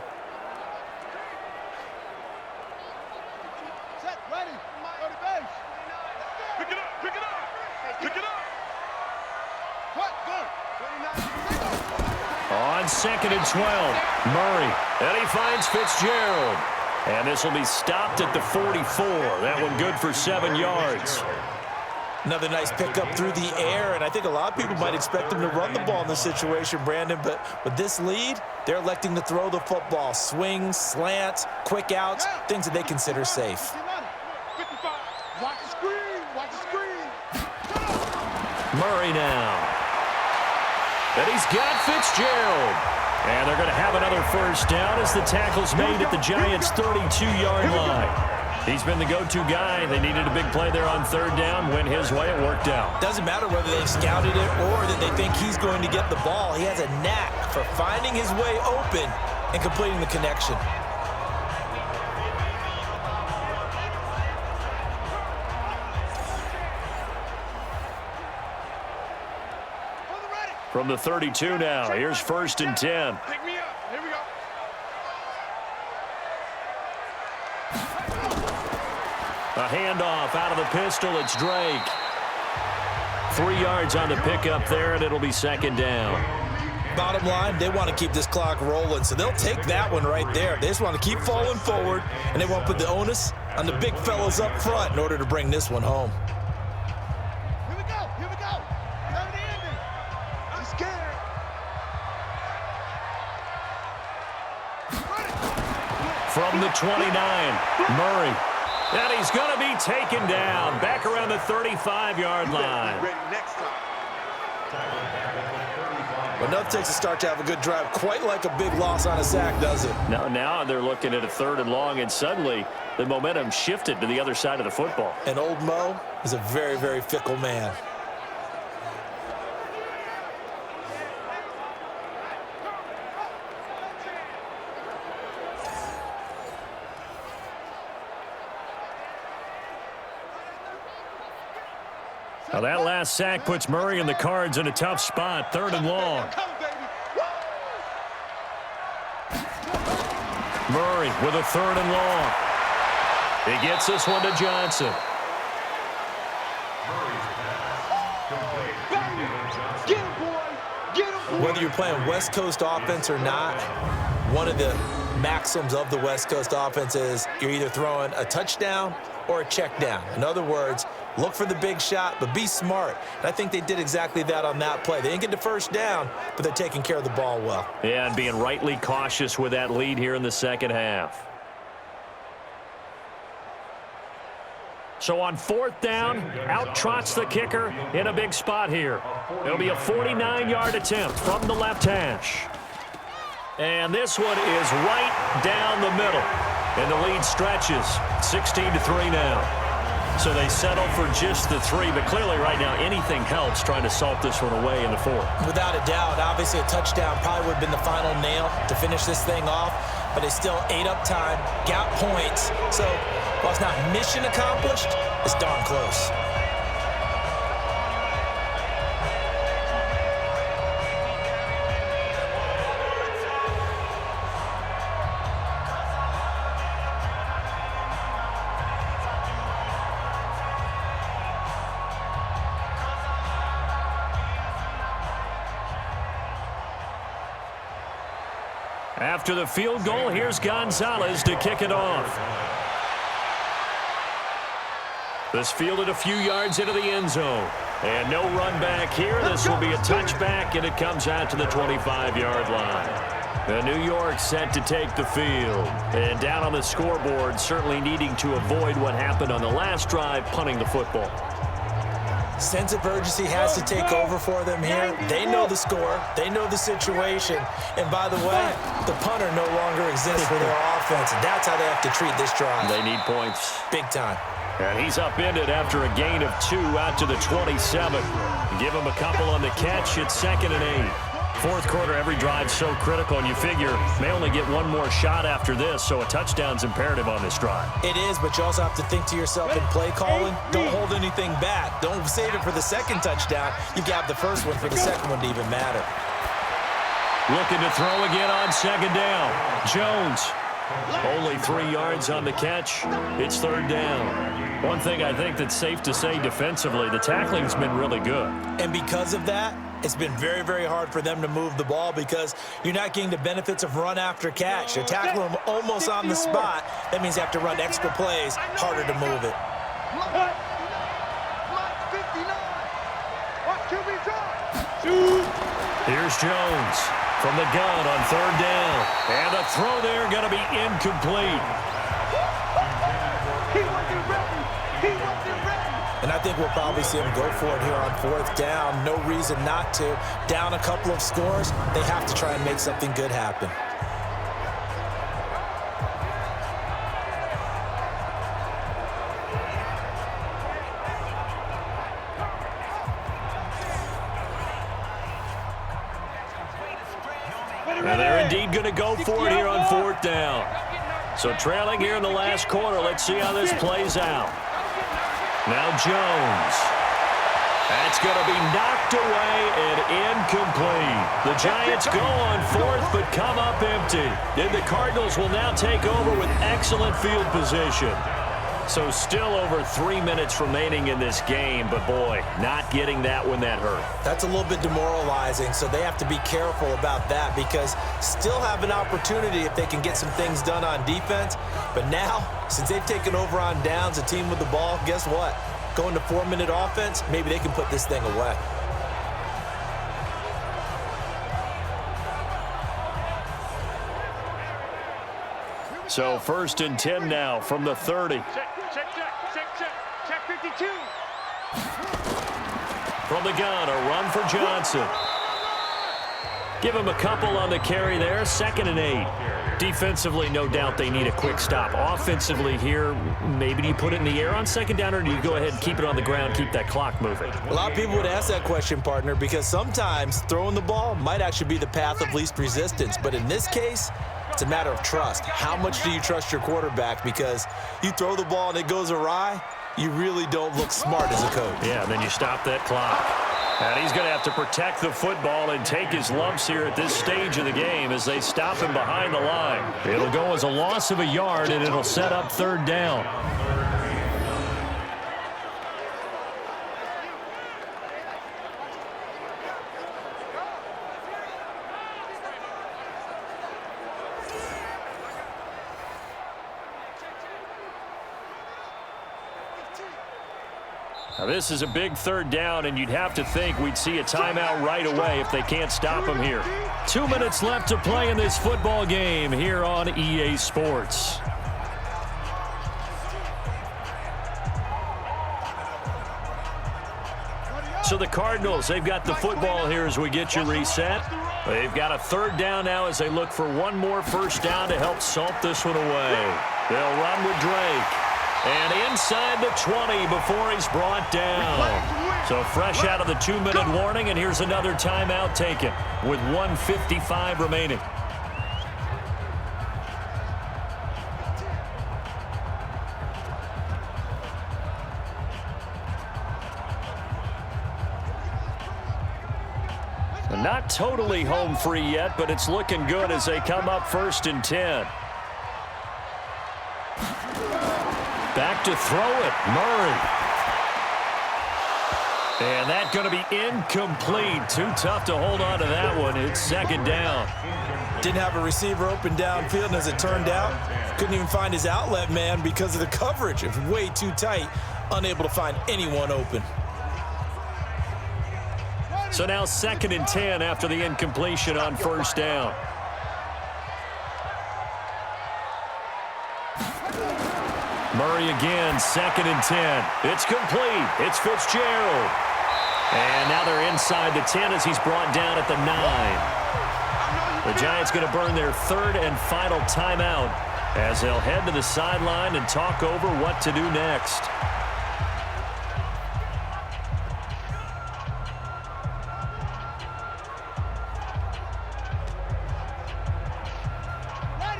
On 2nd and 12, Murray, and he finds Fitzgerald. And this will be stopped at the 44. That one good for 7 yards. Another nice pickup through the air, and I think a lot of people might expect them to run the ball in this situation, Brandon, but with this lead, they're electing to throw the football. Swings, slants, quick outs, things that they consider safe. 55. Watch the screen. Watch the screen. Murray now. And he's got Fitzgerald. And they're going to have another first down as the tackle's made at the Giants' 32-yard line. He's been the go-to guy. They needed a big play there on 3rd down. Went his way. It worked out. Doesn't matter whether they've scouted it or that they think he's going to get the ball. He has a knack for finding his way open and completing the connection. From the 32 now, here's 1st and 10. Pick me up. Here we go. A handoff out of the pistol. It's Drake. 3 yards on the pickup there, and it'll be 2nd down. Bottom line, they want to keep this clock rolling, so they'll take that one right there. They just want to keep falling forward, and they want to put the onus on the big fellas up front in order to bring this one home. Here we go. Here we go. Time to end it. I'm scared. From the 29, Murray. And he's going to be taken down back around the 35-yard line. Ready next time. But nothing takes a start to have a good drive, quite like a big loss on a sack, does it? Now they're looking at a 3rd and long, and suddenly the momentum shifted to the other side of the football. And old Mo is a very, very fickle man. Now that last sack puts Murray and the Cards in a tough spot, 3rd and long. Murray with a 3rd and long. He gets this one to Johnson. Get him, boy. Get him, boy. Whether you're playing West Coast offense or not, one of the maxims of the West Coast offense is you're either throwing a touchdown or a check down. In other words, look for the big shot, but be smart. And I think they did exactly that on that play. They didn't get the first down, but they're taking care of the ball well. Yeah, and being rightly cautious with that lead here in the 2nd half. So on 4th down, out trots the kicker in a big spot here. It'll be a 49-yard attempt from the left hash. And this one is right down the middle. And the lead stretches 16-3 now. So they settle for just the 3, but clearly right now anything helps trying to salt this one away in the 4th. Without a doubt, obviously a touchdown probably would have been the final nail to finish this thing off, but they still ate up time, got points. So while it's not mission accomplished, it's darn close. After the field goal, here's Gonzalez to kick it off. This fielded a few yards into the end zone. And no run back here. This will be a touchback, and it comes out to the 25-yard line. The New York set to take the field. And down on the scoreboard, certainly needing to avoid what happened on the last drive, punting the football. Sense of urgency has to take over for them here. They know the score. They know the situation. And by the way, the punter no longer exists for their offense. And that's how they have to treat this drive. They need points. Big time. And he's upended after a gain of 2 out to the 27. Give him a couple on the catch. It's 2nd and 8. Fourth quarter, every drive so critical, and you figure may only get one more shot after this, so a touchdown's imperative on this drive. It is, but you also have to think to yourself in play calling, don't hold anything back. Don't save it for the second touchdown. You got the first one for the second one to even matter. Looking to throw again on 2nd down. Jones. Only 3 yards on the catch. It's 3rd down. One thing I think that's safe to say defensively, the tackling's been really good. And because of that, it's been very, very hard for them to move the ball because you're not getting the benefits of run after catch. You're tackling them almost on the spot. That means you have to run extra plays, harder to move it. Here's Jones from the gun on 3rd down. And the throw there going to be incomplete. He wasn't ready. He wasn't ready. And I think we'll probably see him go for it here on 4th down. No reason not to. Down a couple of scores, they have to try and make something good happen. And they're indeed going to go for it here on 4th down. So trailing here in the last quarter. Let's see how this plays out. Now Jones. That's going to be knocked away and incomplete. The Giants go on 4th but come up empty. And the Cardinals will now take over with excellent field position. So still over 3 minutes remaining in this game, but boy, not getting that when that hurt. That's a little bit demoralizing, so they have to be careful about that because still have an opportunity if they can get some things done on defense. But now, since they've taken over on downs, a team with the ball, guess what? Going to 4-minute offense, maybe they can put this thing away. So 1st and 10 now from the 30. Check 52. From the gun, a run for Johnson. Give him a couple on the carry there. 2nd and 8. Defensively, no doubt they need a quick stop. Offensively here, maybe do you put it in the air on 2nd down, or do you go ahead and keep it on the ground, keep that clock moving? A lot of people would ask that question, partner, because sometimes throwing the ball might actually be the path of least resistance. But in this case, it's a matter of trust. How much do you trust your quarterback? Because you throw the ball and it goes awry, you really don't look smart as a coach. Yeah, then you stop that clock. And he's going to have to protect the football and take his lumps here at this stage of the game as they stop him behind the line. It'll go as a loss of a yard, and it'll set up 3rd down. Now this is a big 3rd down, and you'd have to think we'd see a timeout right away if they can't stop him here. 2 minutes left to play in this football game here on EA Sports. So the Cardinals, they've got the football here as we get you reset. They've got a 3rd down now as they look for one more 1st down to help salt this one away. They'll run with Drake. And inside the 20 before he's brought down. So fresh out of the 2-minute warning, and here's another timeout taken with 1:55 remaining. Not totally home free yet, but it's looking good as they come up 1st and 10. Back to throw it, Murray. And that's going to be incomplete. Too tough to hold on to that one. It's 2nd down. Didn't have a receiver open downfield, and as it turned out, couldn't even find his outlet man because of the coverage. It was way too tight, unable to find anyone open. So now 2nd and 10 after the incompletion on 1st down. Murray again, 2nd and 10. It's complete. It's Fitzgerald. And now they're inside the 10 as he's brought down at the 9. The Giants going to burn their 3rd and final timeout as they'll head to the sideline and talk over what to do next.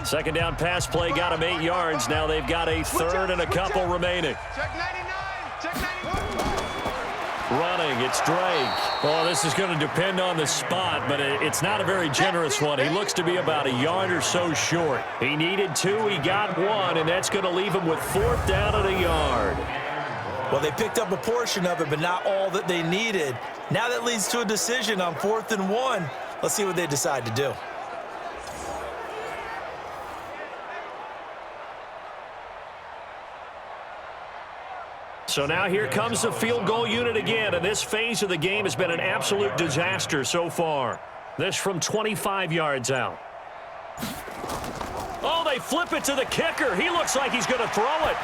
Second down pass play got him 8 yards. Now they've got a 3rd and a couple remaining. Check 99. Check 91. Running, it's Drake. Well, this is going to depend on the spot, but it's not a very generous one. He looks to be about a yard or so short. He needed 2, he got 1, and that's going to leave him with 4th down and a yard. Well, they picked up a portion of it, but not all that they needed. Now that leads to a decision on 4th and 1. Let's see what they decide to do. So now here comes the field goal unit again, and this phase of the game has been an absolute disaster so far. This from 25 yards out. Oh, they flip it to the kicker. He looks like he's going to throw it.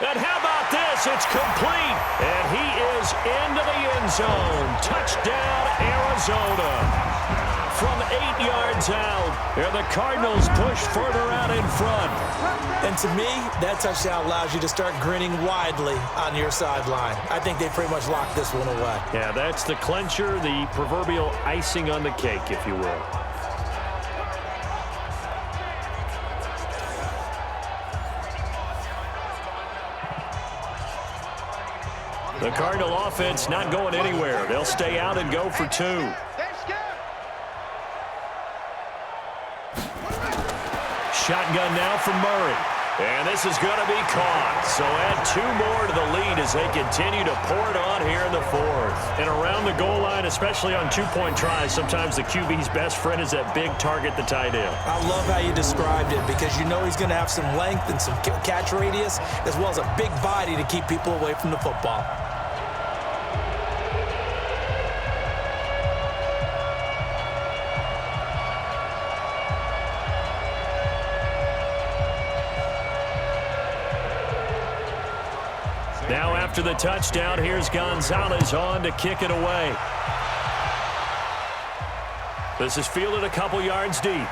And how about this? It's complete, and he is into the end zone. Touchdown, Arizona. From 8 yards out, and the Cardinals push further out in front. And to me, that touchdown allows you to start grinning widely on your sideline. I think they pretty much locked this one away. Yeah, that's the clincher, the proverbial icing on the cake, if you will. The Cardinal offense not going anywhere. They'll stay out and go for 2. Shotgun now from Murray. And this is going to be caught. So add 2 more to the lead as they continue to pour it on here in the 4th. And around the goal line, especially on 2-point tries, sometimes the QB's best friend is that big target, the tight end. I love how you described it because you know he's going to have some length and some catch radius as well as a big body to keep people away from the football. Now after the touchdown, here's Gonzalez on to kick it away. This is fielded a couple yards deep.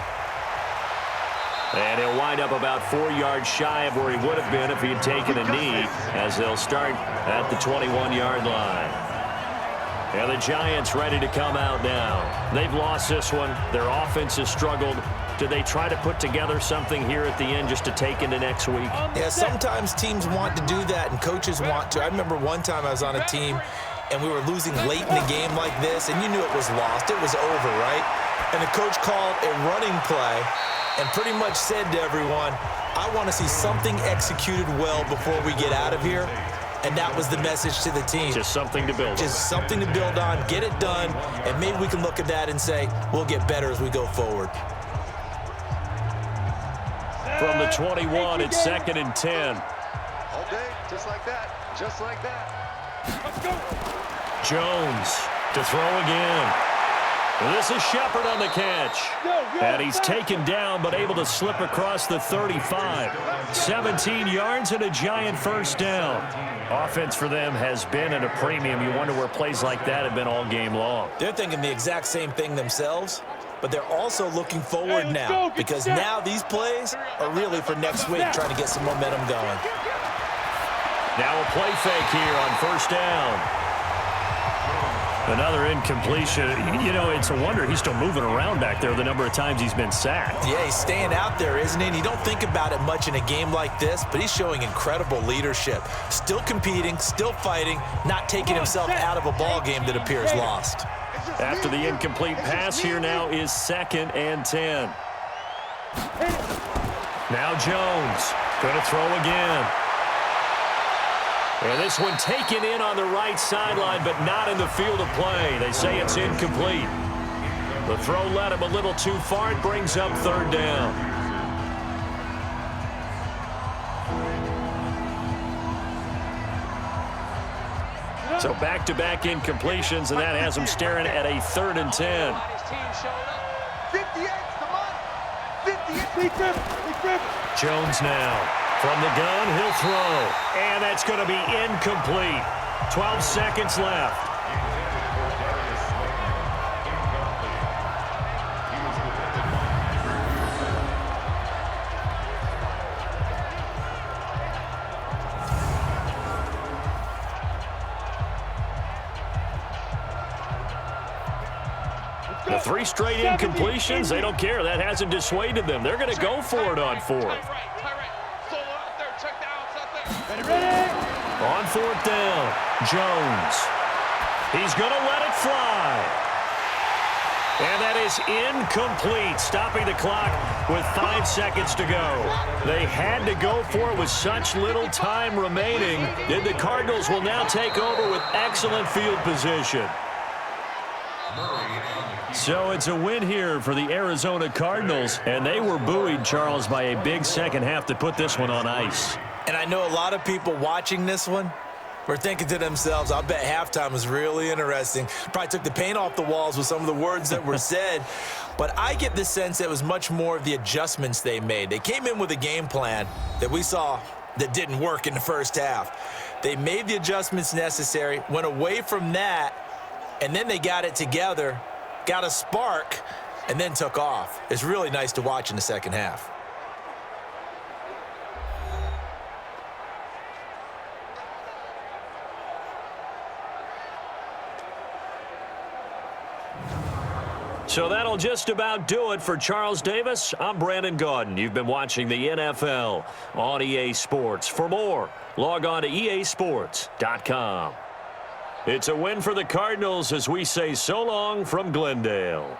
And he'll wind up about 4 yards shy of where he would have been if he had taken a knee as they'll start at the 21-yard line. And the Giants ready to come out now. They've lost this one. Their offense has struggled. Do they try to put together something here at the end just to take into next week? Yeah, sometimes teams want to do that and coaches want to. I remember one time I was on a team and we were losing late in a game like this and you knew it was lost. It was over, right? And the coach called a running play and pretty much said to everyone, I want to see something executed well before we get out of here. And that was the message to the team. Just something to build on. Just something to build on, get it done, and maybe we can look at that and say, we'll get better as we go forward. From the 21, it's 2nd and 10. All day, just like that. Just like that. Let's go. Jones to throw again. This is Shepard on the catch. And he's taken down but able to slip across the 35. 17 yards and a Giant first down. Offense for them has been at a premium. You wonder where plays like that have been all game long. They're thinking the exact same thing themselves, but they're also looking forward now because now these plays are really for next week, trying to get some momentum going. Now a play fake here on first down. Another incompletion. You know, it's a wonder he's still moving around back there the number of times he's been sacked. Yeah, he's staying out there, isn't he? And you don't think about it much in a game like this, but he's showing incredible leadership. Still competing, still fighting, not taking himself out of a ball game that appears lost. After the incomplete pass, here now is 2nd and 10. Now Jones going to throw again. And this one taken in on the right sideline, but not in the field of play. They say it's incomplete. The throw led him a little too far. It brings up 3rd down. So back-to-back incompletions, and that has him staring at a 3rd and 10. 58's the money. 58. Jones now. From the gun, he'll throw. And that's going to be incomplete. 12 seconds left. The 3 straight incompletions, they don't care. That hasn't dissuaded them. They're going to go for it on 4th. On 4th down, Jones. He's going to let it fly. And that is incomplete, stopping the clock with 5 seconds to go. They had to go for it with such little time remaining. And the Cardinals will now take over with excellent field position. So it's a win here for the Arizona Cardinals, and they were buoyed, Charles, by a big second half to put this one on ice. And I know a lot of people watching this one were thinking to themselves, I'll bet halftime was really interesting. Probably took the paint off the walls with some of the words that were said. But I get the sense it was much more of the adjustments they made. They came in with a game plan that we saw that didn't work in the first half. They made the adjustments necessary, went away from that, and then they got it together, got a spark, and then took off. It's really nice to watch in the second half. So that'll just about do it for Charles Davis. I'm Brandon Gaudin. You've been watching the NFL on EA Sports. For more, log on to easports.com. It's a win for the Cardinals as we say so long from Glendale.